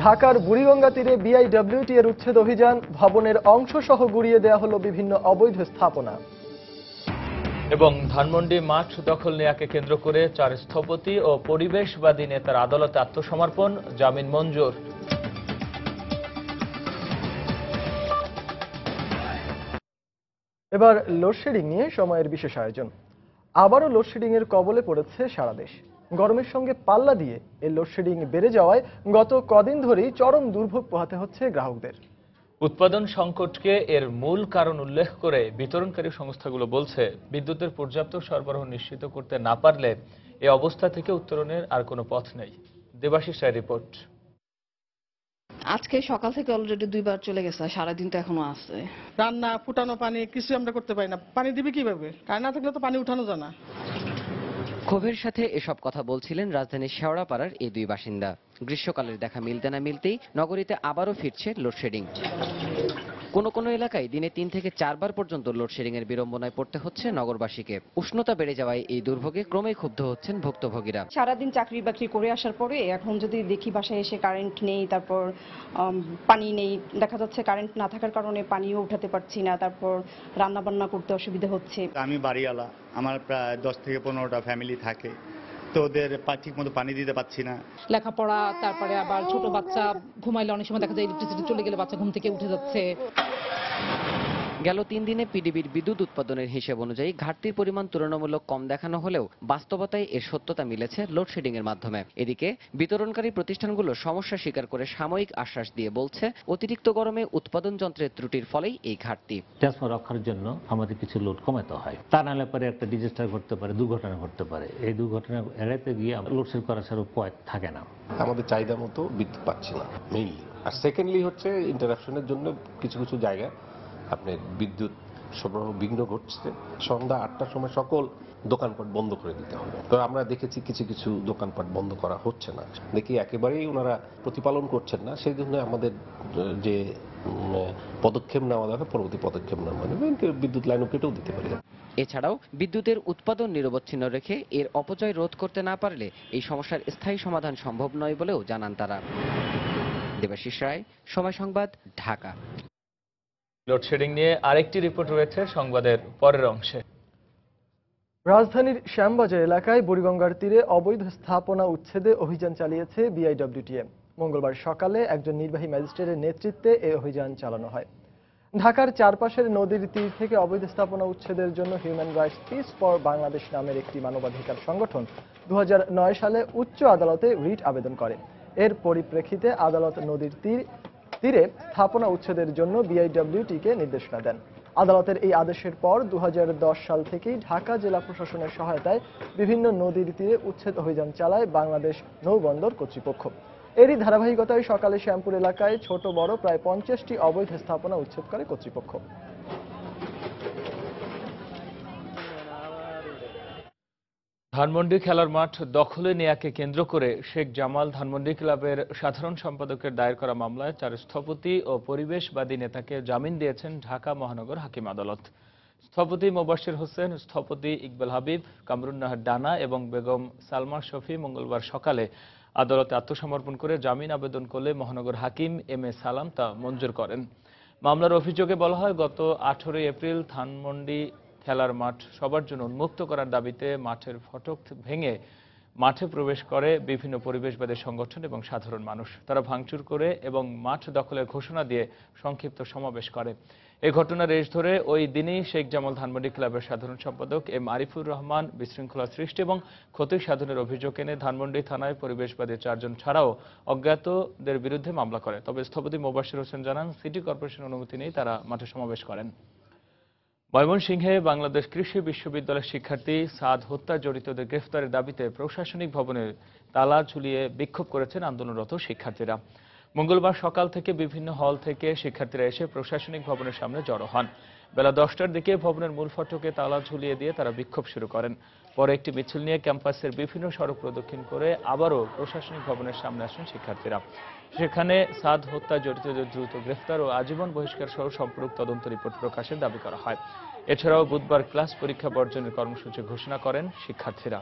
ঢাকার বুড়িগঙ্গা তীরে BIWT এর উচ্ছেদ অভিযান, ভবনের অংশ সহ গুড়িয়ে দেওয়া হলো বিভিন্ন অবৈধ স্থাপনা। এবং ধানমন্ডি মাঠ দখল নেয়াকে কেন্দ্র করে 4 স্থপতি ও পরিবেশবাদী নেতার আদালতে আত্মসমর্পণ, জামিন মঞ্জুর। এবার লোডশেডিং নিয়ে সময়ের বিশেষ আয়োজন। আবারও লোডশেডিং এর কবলে পড়েছে সারা দেশ। গরমের সঙ্গে পাল্লা দিয়ে এই লোডশেডিং বেড়ে যাওয়ায় গত কদিন ধরেই চরম দুর্ভোগ পোহাতে হচ্ছে গ্রাহকদের। উৎপাদন সংকটকে এর মূল কারণ উল্লেখ করে বিতরণকারী সংস্থাগুলো বলছে, বিদ্যুতের পর্যাপ্ত সরবরাহ নিশ্চিত করতে না পারলে এই অবস্থা থেকে উত্তরণের আর কোনো পথ নেই। দেবাশিস রায় রিপোর্ট। আজকে সকাল থেকে অলরেডি 2 বার চলে গেছে, সারাদিন তো এখনো আছে। রান্না, ফুটানো পানি কিছু আমরা করতে পারি না। পানি দিবে কিভাবে? কারেন্ট না থাকলে তো পানি উঠানো যায় না। ক্ষোভের সাথে এসব কথা বলছিলেন রাজধানীর শেওড়াপাড়ার এই 2 বাসিন্দা। গ্রীষ্মকালের দেখা মিলতে না মিলতেই নগরীতে আবারও ফিরছে লোডশেডিং। কোনো কোনো এলাকায় দিনে 3 থেকে 4 বার পর্যন্ত লোডশেডিং এর বিড়ম্বনায় পড়তে হচ্ছে নগরবাসীকে। উষ্ণতা বেড়ে যাওয়ায় এই দুর্ভোগে ক্রমেই ক্ষুব্ধ হচ্ছেন ভুক্তভোগীরা। সারাদিন চাকরি বাকরি করে আসার পরে এখন যদি দেখি বাসায় এসে কারেন্ট নেই, তারপর পানি নেই, দেখা যাচ্ছে কারেন্ট না থাকার কারণে পানিও উঠাতে পারছি না, তারপর রান্না বান্না করতে অসুবিধা হচ্ছে। আমি বাড়িওয়ালা, আমার প্রায় 10 থেকে 15টা ফ্যামিলি থাকে, তো ওদের ঠিক মতো পানি দিতে পারছি না। লেখাপড়া, তারপরে আবার ছোট বাচ্চা ঘুমাইলে অনেক সময় দেখা যায় ইলেকট্রিসিটি চলে গেলে বাচ্চা ঘুম থেকে উঠে যাচ্ছে। গেল 3 দিনে পিডিবির বিদ্যুৎ উৎপাদনের হিসেব অনুযায়ী ঘাটতির পরিমাণ তুলনামূলক কম দেখানো হলেও বাস্তবতায় এর সত্যতা মিলেছে লোডশেডিং এর মাধ্যমে। এদিকে বিতরণকারী প্রতিষ্ঠানগুলো সমস্যা স্বীকার করে সাময়িক আশ্বাস দিয়ে বলছে, অতিরিক্ত গরমে উৎপাদন যন্ত্রের ত্রুটির ফলেই এই ঘাটতি। ট্রান্সফর্মার রক্ষার জন্য আমাদের কিছু লোড কমাতে হয়, তা নাহলে পরে একটা ডিজাস্টার ঘটতে পারে, দুর্ঘটনা ঘটতে পারে। এই দুর্ঘটনা এড়াইতে গিয়ে লোডশেড করার ছাড়া উপায় থাকে না। আমাদের চাহিদা মতো বিদ্যুৎ পাচ্ছি না মেইনলি। আর সেকেন্ডলি হচ্ছে ইন্টারাপশনের জন্য কিছু কিছু জায়গায় আপনার বিদ্যুৎ সরবরাহ বিঘ্ন ঘটছে। সন্ধ্যা 8টার সময় সকল দোকানপাট বন্ধ করে দিতে হবে। তো আমরা দেখেছি কিছু কিছু দোকানপাট বন্ধ করা হচ্ছে না, দেখি একেবারেই ওনারা প্রতিপালন করছেন না। সেই জন্য আমাদের যে পদক্ষেপ নেওয়া দরকার, পরবর্তী পদক্ষেপ নেওয়া মানে বিদ্যুৎ লাইনও কেটেও দিতে পারি। এছাড়াও বিদ্যুতের উৎপাদন নিরবচ্ছিন্ন রেখে এর অপচয় রোধ করতে না পারলে এই সমস্যার স্থায়ী সমাধান সম্ভব নয় বলেও জানান তারা। দেবাশিস রায়, সময় সংবাদ, ঢাকা। লোডশেডিং নিয়ে আরেকটি রিপোর্ট রয়েছে সংবাদের পরের অংশে। রাজধানীর শ্যামবাজার এলাকায় বুড়িগঙ্গার তীরে অবৈধ স্থাপনা উচ্ছেদে অভিযান চালিয়েছে বিআইডব্লিউটিএ। মঙ্গলবার সকালে একজন নির্বাহী ম্যাজিস্ট্রেটের নেতৃত্বে এই অভিযান চালানো হয়। ঢাকার চারপাশের নদীর তীর থেকে অবৈধ স্থাপনা উচ্ছেদের জন্য human rights piece for Bangladesh নামের একটি মানবাধিকার সংগঠন 2009 সালে উচ্চ আদালতে রিট আবেদন করে। এর পরিপ্রেক্ষিতে আদালত নদীর তীরে স্থাপনা উচ্ছেদের জন্য বিআইডব্লিউটিকে নির্দেশনা দেন। আদালতের এই আদেশের পর 2010 সাল থেকেই ঢাকা জেলা প্রশাসনের সহায়তায় বিভিন্ন নদীর তীরে উচ্ছেদ অভিযান চালায় বাংলাদেশ নৌবন্দর কর্তৃপক্ষ। এরই ধারাবাহিকতায় সকালে শ্যামপুর এলাকায় ছোট বড় প্রায় 50টি অবৈধ স্থাপনা উচ্ছেদ করে কর্তৃপক্ষ। ধানমন্ডি খেলার মাঠ দখলে নেয়াকে কেন্দ্র করে শেখ জামাল ধানমন্ডি ক্লাবের সাধারণ সম্পাদকের দায়ের করা মামলায় 4 স্থপতি ও পরিবেশবাদী নেতাকে জামিন দিয়েছেন ঢাকা মহানগর হাকিম আদালত। স্থপতি মোবাশ্বির হোসেন, স্থপতি ইকবাল হাবিব, কামরুন্নাহার ডানা এবং বেগম সালমা শফি মঙ্গলবার সকালে আদালতে আত্মসমর্পণ করে জামিন আবেদন করলে মহানগর হাকিম এম এ সালাম তা মঞ্জুর করেন। মামলার অভিযোগে বলা হয়, গত 18 এপ্রিল ধানমন্ডি খেলার মাঠ সবার জন্য উন্মুক্ত করার দাবিতে মাঠের ফটক ভেঙে মাঠে প্রবেশ করে বিভিন্ন পরিবেশবাদী সংগঠন এবং সাধারণ মানুষ। তারা ভাঙচুর করে এবং মাঠ দখলের ঘোষণা দিয়ে সংক্ষিপ্ত সমাবেশ করে। এই ঘটনার রেশ ধরে ওই দিনই শেখ জামাল ধানমন্ডি ক্লাবের সাধারণ সম্পাদক এম আরিফুর রহমান বিশৃঙ্খলা সৃষ্টি এবং ক্ষতি সাধনের অভিযোগ এনে ধানমন্ডি থানায় পরিবেশবাদী 4 জন ছাড়াও অজ্ঞাতদের বিরুদ্ধে মামলা করে। তবে স্থপতি মোবাশ্বির হোসেন জানান, সিটি কর্পোরেশন অনুমতি নেই তারা মাঠে সমাবেশ করেন। ময়মনসিংহে বাংলাদেশ কৃষি বিশ্ববিদ্যালয়ের শিক্ষার্থী সাদ হত্যা জড়িতদের গ্রেফতারের দাবিতে প্রশাসনিক ভবনের তালা ঝুলিয়ে বিক্ষোভ করেছেন আন্দোলনরত শিক্ষার্থীরা। মঙ্গলবার সকাল থেকে বিভিন্ন হল থেকে শিক্ষার্থীরা এসে প্রশাসনিক ভবনের সামনে জড়ো হন। বেলা 10টার দিকে ভবনের মূল ফটকে তালা ঝুলিয়ে দিয়ে তারা বিক্ষোভ শুরু করেন। পরে একটি মিছিল নিয়ে ক্যাম্পাসের বিভিন্ন সড়ক প্রদক্ষিণ করে আবারও প্রশাসনিক ভবনের সামনে আসেন শিক্ষার্থীরা। সেখানে সাদ হত্যা জড়িতদের দ্রুত গ্রেফতার ও আজীবন বহিষ্কার সহ সম্পূরক তদন্ত রিপোর্ট প্রকাশের দাবি করা হয়। এছাড়াও বুধবার ক্লাস পরীক্ষা বর্জনের কর্মসূচি ঘোষণা করেন শিক্ষার্থীরা।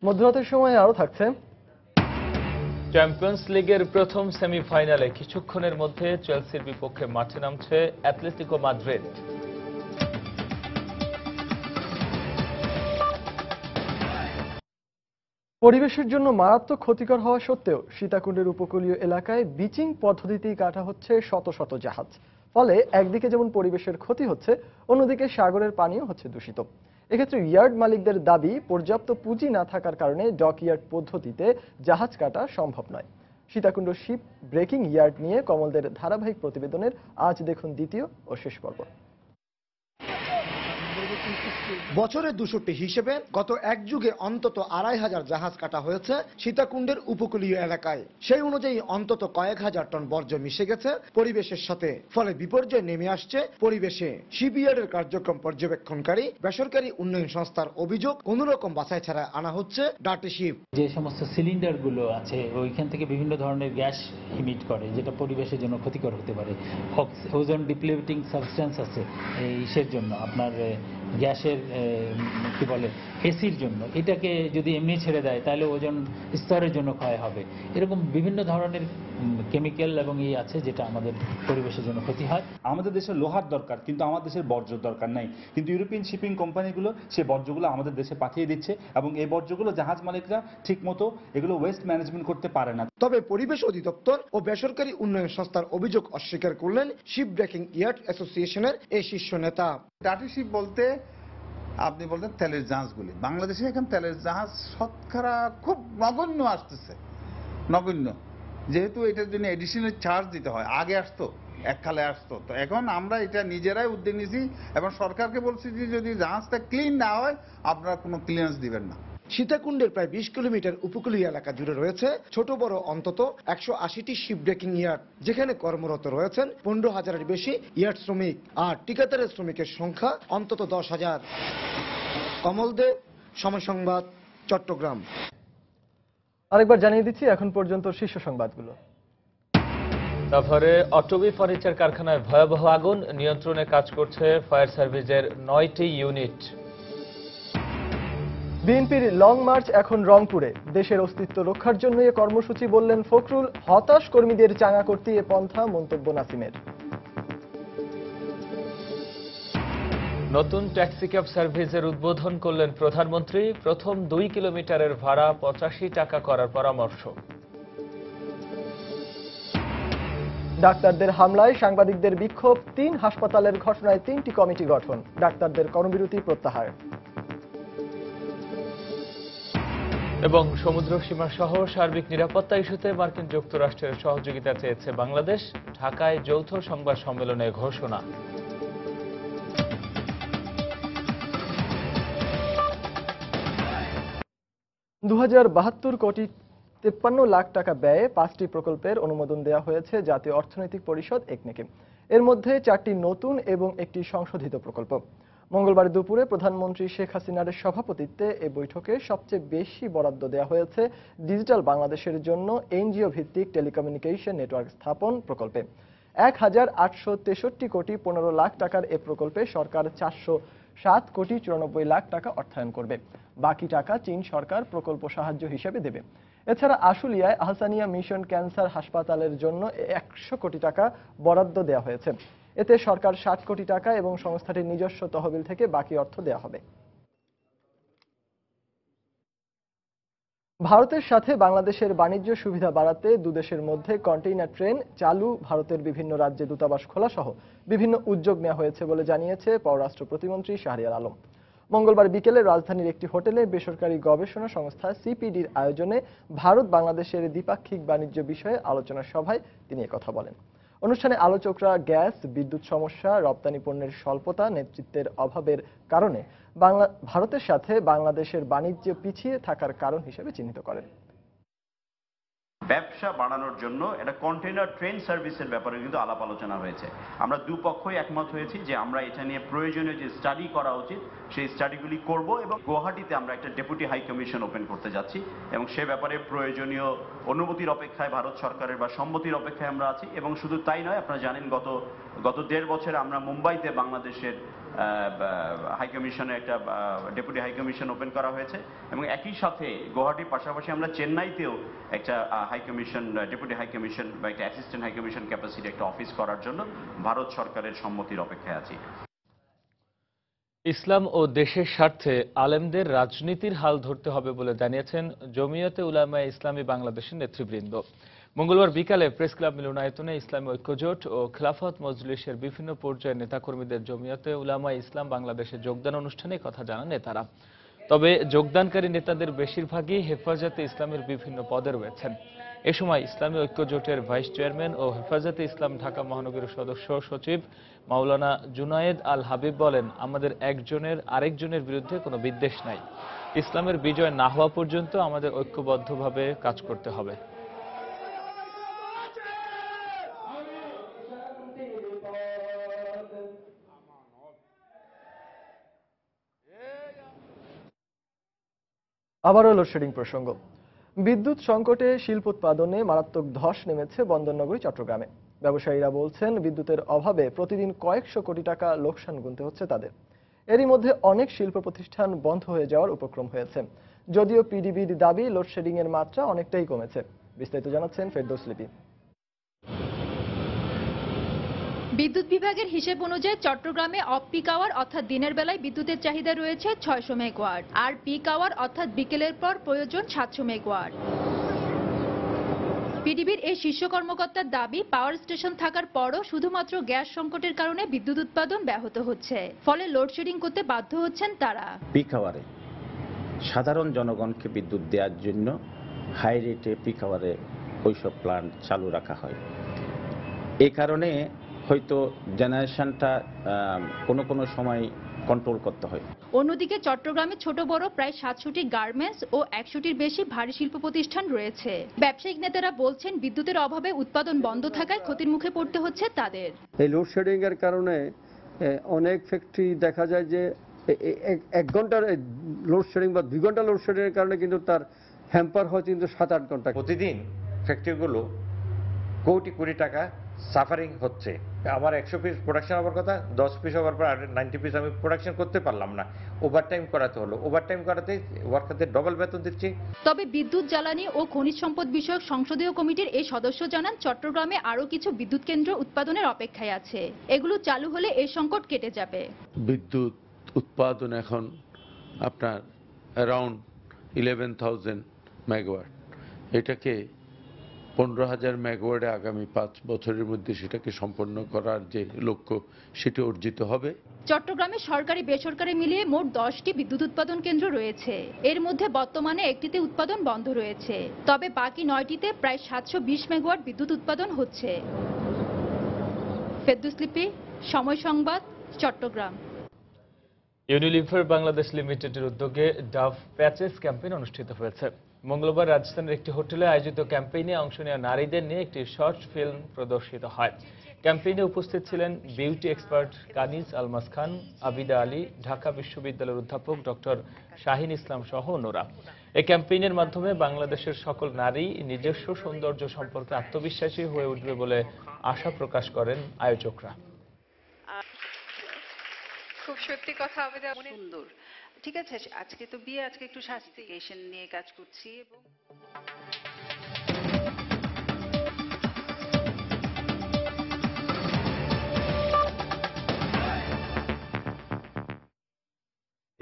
মধ্যরাতের সময় আরো থাকছে চ্যাম্পিয়ন্স লিগের প্রথম সেমিফাইনালে কিছুক্ষণের মধ্যে চেলসির বিপক্ষে মাঠে নামছে অ্যাটলেটিকো মাদ্রিদ। পরিবেশের জন্য মারাত্মক ক্ষতিকর হওয়া সত্ত্বেও সীতাকুণ্ডের উপকূলীয় এলাকায় বিচিং পদ্ধতিতেই কাটা হচ্ছে শত শত জাহাজ। ফলে একদিকে যেমন পরিবেশের ক্ষতি হচ্ছে, অন্যদিকে সাগরের পানিও হচ্ছে দূষিত। এক্ষেত্রে ইয়ার্ড মালিকদের দাবি, পর্যাপ্ত পুঁজি না থাকার কারণে ডক ইয়ার্ড পদ্ধতিতে জাহাজ কাটা সম্ভব নয়। সীতাকুণ্ড শিপ ব্রেকিং ইয়ার্ড নিয়ে কমলদের ধারাবাহিক প্রতিবেদনের আজ দেখুন দ্বিতীয় ও শেষ পর্ব। বছরে 200টি হিসেবে গত এক যুগে অন্তত 2500 জাহাজ কাটা হয়েছে সীতাকুণ্ডের উপকূলীয় এলাকায়। সেই অনুযায়ী অন্তত কয়েক হাজার টন বর্জ্য মিশে গেছে পরিবেশের সাথে, ফলে বিপর্যয় নেমে আসছে পরিবেশে। শিপইয়ার্ডের কার্যক্রম পর্যবেক্ষণকারী বেসরকারি উন্নয়ন সংস্থার অভিযোগ, কোন রকম বাছাই ছাড়া আনা হচ্ছে ডার্টি শিপ। যে সমস্ত সিলিন্ডার গুলো আছে ওইখান থেকে বিভিন্ন ধরনের গ্যাস ইমিট করে, যেটা পরিবেশের জন্য ক্ষতিকর হতে পারে। ওজন ডিপ্লিউটিং সাবস্টেন্স আছে এইসের জন্য, আপনার গ্যাসের কি বলে এসির জন্য। এটাকে যদি এমনি ছেড়ে দেয় তাহলে ওজন স্তরের জন্য ক্ষয় হবে। এরকম বিভিন্ন ধরনের কেমিক্যাল এবং আছে যেটা আমাদের পরিবেশের জন্য ক্ষতি হয়। আমাদের দেশে লোহার দরকার, কিন্তু আমাদের দেশের বর্জ্য দরকার নাই। কিন্তু ইউরোপিয়ান শিপিং কোম্পানিগুলো সেই বর্জ্যগুলো আমাদের দেশে পাঠিয়ে দিচ্ছে এবং এই বর্জ্যগুলো জাহাজ মালিকরা ঠিক মতো এগুলো ওয়েস্ট ম্যানেজমেন্ট করতে পারে না। তবে পরিবেশ অধিদপ্তর ও বেসরকারি উন্নয়ন সংস্থার অভিযোগ অস্বীকার করলেন শিপ ব্রেকিং ইয়ার্ড অ্যাসোসিয়েশনের এই শীর্ষ নেতা। ডার্টি শিপ বলতে আপনি বলতেন তেলের জাহাজগুলি। বাংলাদেশে এখন তেলের জাহাজ শতকরা খুব নগণ্য আসতেছে, নগণ্য, যেহেতু এটার জন্য এডিশনাল চার্জ দিতে হয়। আগে আসতো এককালে আসতো, তো এখন আমরা এটা নিজেরাই উদ্যোগ নিয়েছি এবং সরকারকে বলছি যে যদি জাহাজটা ক্লিন না হয় আপনারা কোনো ক্লিয়ারেন্স দিবেন না। সীতাকুণ্ডের প্রায় 20 কিলোমিটার উপকূলীয় এলাকা জুড়ে রয়েছে ছোট বড় অন্তত 180টি শিপ ব্রেকিং ইয়ার্ড, যেখানে কর্মরত রয়েছেন 15,000-এর বেশি ইয়ার্ড শ্রমিক, আর ঠিকাদারের শ্রমিকের সংখ্যা অন্তত 10,000। কমল দে, সময় সংবাদ, চট্টগ্রাম। আরেকবার জানিয়ে দিচ্ছি এখন পর্যন্ত শীর্ষ সংবাদগুলো। তারপরে অটোবি ফার্নিচার কারখানায় ভয়াবহ আগুন, নিয়ন্ত্রণে কাজ করছে ফায়ার সার্ভিসের 9টি ইউনিট। বিএনপির লং মার্চ এখন রংপুরে, দেশের অস্তিত্ব রক্ষার জন্য এ কর্মসূচি বললেন ফখরুল। হতাশ কর্মীদের চাঙা করতে এ পন্থা, মন্তব্য নাসিমের। নতুন ট্যাক্সি ক্যাব সার্ভিসের উদ্বোধন করলেন প্রধানমন্ত্রী। প্রথম 2 কিলোমিটারের ভাড়া 85 টাকা করার পরামর্শ। ডাক্তারদের হামলায় সাংবাদিকদের বিক্ষোভ, 3 হাসপাতালের ঘটনায় 3টি কমিটি গঠন, ডাক্তারদের কর্মবিরতি প্রত্যাহার। এবং সমুদ্র সীমা সহ সার্বিক নিরাপত্তা ইস্যুতে মার্কিন যুক্তরাষ্ট্রের সহযোগিতা চেয়েছে বাংলাদেশ, ঢাকায় যৌথ সংবাদ সম্মেলনে ঘোষণা। $2,072 কোটি 53 লাখ টাকা ব্যয়ে 5টি প্রকল্পের অনুমোদন দেওয়া হয়েছে জাতীয় অর্থনৈতিক পরিষদ একনেকে। এর মধ্যে 4টি নতুন এবং একটি সংশোধিত প্রকল্প। মঙ্গলবার দুপুরে প্রধানমন্ত্রী শেখ হাসিনার সভাপতিত্বে এই বৈঠকে সবচেয়ে বেশি বরাদ্দ দেওয়া হয়েছে ডিজিটাল বাংলাদেশের জন্য এনজিও ভিত্তিক টেলিকমিউনিকেশন নেটওয়ার্ক স্থাপন প্রকল্পে। 1,863 কোটি 15 লাখ টাকার এ প্রকল্পে সরকার 407 কোটি 94 লাখ টাকা অর্থায়ন করবে। বাকি টাকা চীন সরকার প্রকল্প সাহায্য হিসেবে দেবে। এছাড়া আশুলিয়ায় আহসানিয়া মিশন ক্যান্সার হাসপাতালের জন্য 100 কোটি টাকা বরাদ্দ দেওয়া হয়েছে। এতে সরকার 60 কোটি টাকা এবং সংস্থাটির নিজস্ব তহবিল থেকে বাকি অর্থ দেওয়া হবে। ভারতের সাথে বাংলাদেশের বাণিজ্য সুবিধা বাড়াতে দুদেশের মধ্যে কন্টেইনার ট্রেন চালু, ভারতের বিভিন্ন রাজ্যে দূতাবাস খোলা সহ বিভিন্ন উদ্যোগ নেওয়া হয়েছে বলে জানিয়েছে পররাষ্ট্র প্রতিমন্ত্রী শাহরিয়ার আলম। মঙ্গলবার বিকেলে রাজধানীর একটি হোটেলে বেসরকারি গবেষণা সংস্থা সিপিডির আয়োজনে ভারত বাংলাদেশের দ্বিপাক্ষিক বাণিজ্য বিষয়ে আলোচনা সভায় তিনি একথা বলেন। অনুষ্ঠানে আলোচকরা গ্যাস, বিদ্যুৎ সমস্যা, রপ্তানি পণ্যের স্বল্পতা, নেতৃত্বের অভাবের কারণে ভারতের সাথে বাংলাদেশের বাণিজ্য পিছিয়ে থাকার কারণ হিসেবে চিহ্নিত করেন। ব্যবসা বাড়ানোর জন্য একটা কন্টেইনার ট্রেন সার্ভিসের ব্যাপারে কিন্তু আলাপ আলোচনা হয়েছে। আমরা দুপক্ষই একমত হয়েছি যে আমরা এটা নিয়ে প্রয়োজনীয় যে স্টাডি করা উচিত সেই স্টাডিগুলি করব এবং গুয়াহাটিতে আমরা একটা ডেপুটি হাই কমিশন ওপেন করতে যাচ্ছি এবং সে ব্যাপারে প্রয়োজনীয় অনুমতির অপেক্ষায় ভারত সরকারের বা সম্মতির অপেক্ষায় আমরা আছি। এবং শুধু তাই নয়, আপনারা জানেন গত 1.5 বছরে আমরা মুম্বাইতে বাংলাদেশের হাই কমিশনে একটা ডেপুটি হাই কমিশন ওপেন করা হয়েছে এবং একই সাথে গুয়াহাটির পাশাপাশি আমরা চেন্নাইতেও একটা high commission, deputy high commission বা একটা অ্যাসিস্ট্যান্ট হাই কমিশন ক্যাপাসিটি একটা অফিস করার জন্য ভারত সরকারের সম্মতির অপেক্ষায় আছি। ইসলাম ও দেশের স্বার্থে আলেমদের রাজনীতির হাল ধরতে হবে বলে জানিয়েছেন জমিয়তে উলামায়ে ইসলামী বাংলাদেশের নেতৃবৃন্দ। মঙ্গলবার বিকালে প্রেস ক্লাব মিলনায়তনে ইসলামী ঐক্যজোট ও খেলাফত মজলিসের বিভিন্ন পর্যায়ের নেতাকর্মীদের জমিয়তে উলামায়ে ইসলাম বাংলাদেশে যোগদান অনুষ্ঠানে কথা জানান নেতারা। তবে যোগদানকারী নেতাদের বেশিরভাগই হেফাজতে ইসলামের বিভিন্ন পদে রয়েছেন। এ সময় ইসলামী ঐক্য জোটের ভাইস চেয়ারম্যান ও হেফাজতে ইসলাম ঢাকা মহানগরীর সদস্য সচিব মাওলানা জুনায়েদ আল হাবিব বলেন, আমাদের একজনের আরেকজনের বিরুদ্ধে কোনো বিদ্বেষ নাই। ইসলামের বিজয় না হওয়া পর্যন্ত আমাদের ঐক্যবদ্ধভাবে কাজ করতে হবে। আবারও লোডশেডিং প্রসঙ্গ। বিদ্যুৎ সংকটে শিল্প উৎপাদনে মারাত্মক ধস নেমেছে বন্দরনগরী চট্টগ্রামে। ব্যবসায়ীরা বলছেন, বিদ্যুতের অভাবে প্রতিদিন কয়েকশো কোটি টাকা লোকসান গুনতে হচ্ছে তাদের। এরই মধ্যে অনেক শিল্প প্রতিষ্ঠান বন্ধ হয়ে যাওয়ার উপক্রম হয়েছে। যদিও পিডিবির দাবি, লোডশেডিং এর মাত্রা অনেকটাই কমেছে। বিস্তারিত জানাচ্ছেন ফেরদৌস লিপি। বিদ্যুৎ বিভাগের হিসেব অনুযায়ী চট্টগ্রামে অফ পিক আওয়ার অর্থাৎ দিনের বেলায় বিদ্যুতের চাহিদা রয়েছে 600 মেগাওয়াট, আর পিক আওয়ার অর্থাৎ বিকেলের পর প্রয়োজন 700 মেগাওয়াট। পিডিবির এই শীর্ষ কর্মকর্তার দাবি, পাওয়ার স্টেশন থাকার পরও শুধুমাত্র গ্যাস সংকটের কারণে বিদ্যুৎ উৎপাদন ব্যাহত হচ্ছে, ফলে লোডশেডিং করতে বাধ্য হচ্ছেন তারা। পিক আওয়ারে সাধারণ জনগণকে বিদ্যুৎ দেওয়ার জন্য হাই রেটে পিক আওয়ারে ওইসব প্ল্যান্ট চালু রাখা হয়। এই কারণে হয়তো জেনারেশনটা কোনো সময় কন্ট্রোল করতে হয়। অন্যদিকে চট্টগ্রামে ছোট বড় প্রায় 700টি গার্মেন্টস ও 100টির বেশি ভারী শিল্প প্রতিষ্ঠান রয়েছে। ব্যবসায়িক নেতারা বলছেন, বিদ্যুতের অভাবে উৎপাদন বন্ধ থাকায় ক্ষতির মুখে পড়তে হচ্ছে তাদের। এই লোডশেডিং এর কারণে অনেক ফ্যাক্টরি দেখা যায় যে 1 ঘন্টার লোডশেডিং বা 2 ঘন্টা লোডশেডিং এর কারণে কিন্তু তার হ্যাম্পার হয় কিন্তু 7-8 ঘন্টা। প্রতিদিন ফ্যাক্টরিগুলো কোটি কোটি টাকা সাফারিং হচ্ছে। আমার 100 পিস প্রোডাকশন হওয়ার কথা, 10 পিস হওয়ার পর 90 পিস আমি প্রোডাকশন করতে পারলাম না, ওভারটাইম করাতে হলো। ওভারটাইম করাতে ওয়ার্কারদের ডবল বেতন দিচ্ছি। তবে বিদ্যুৎ, জ্বালানি ও খনিজ সম্পদ বিষয়ক সংসদীয় কমিটির এই সদস্য জানান, চট্টগ্রামে আরও কিছু বিদ্যুৎ কেন্দ্র উৎপাদনের অপেক্ষায় আছে। এগুলো চালু হলে এই সংকট কেটে যাবে। বিদ্যুৎ উৎপাদন এখন আপনার অ্যারাউন্ড 11,000 মেগাওয়াট। এটাকে 15,000 মেগাওয়াটে আগামী 5 বছরের মধ্যে সেটাকে সম্পন্ন করার যে লক্ষ্য, সেটি অর্জিত হবে। চট্টগ্রামে সরকারি বেসরকারি মিলিয়ে মোট 10টি বিদ্যুৎ উৎপাদন কেন্দ্র রয়েছে। এর মধ্যে বর্তমানে একটিতে উৎপাদন বন্ধ রয়েছে, তবে বাকি 9টিতে প্রায় 720 মেগাওয়াট বিদ্যুৎ উৎপাদন হচ্ছে। ফেরদৌস লিপি, সময় সংবাদ, চট্টগ্রাম। ইউনিলিভার বাংলাদেশ লিমিটেডের উদ্যোগে ডাভ প্যাচেস ক্যাম্পেইন অনুষ্ঠিত হয়েছে। মঙ্গলবার রাজধানীর একটি হোটেলে আয়োজিত ক্যাম্পেইনে অংশ নেওয়া নারীদের নিয়ে একটি শর্ট ফিল্ম প্রদর্শিত হয়। ক্যাম্পেইনে উপস্থিত ছিলেন বিউটি এক্সপার্ট কানিজ আলমাস খান, আবিদা আলী, ঢাকা বিশ্ববিদ্যালয়ের অধ্যাপক ডক্টর শাহিন ইসলাম সহ অন্যরা। এই ক্যাম্পেইনের মাধ্যমে বাংলাদেশের সকল নারী নিজস্ব সৌন্দর্য সম্পর্কে আত্মবিশ্বাসী হয়ে উঠবে বলে আশা প্রকাশ করেন আয়োজকরা। খুব সত্যি কথা, আবেদা সুন্দর। ঠিক আছে, আজকে তো বিয়ে, আজকে একটু শাস্তিগেশন নিয়ে কাজ করছি। এবং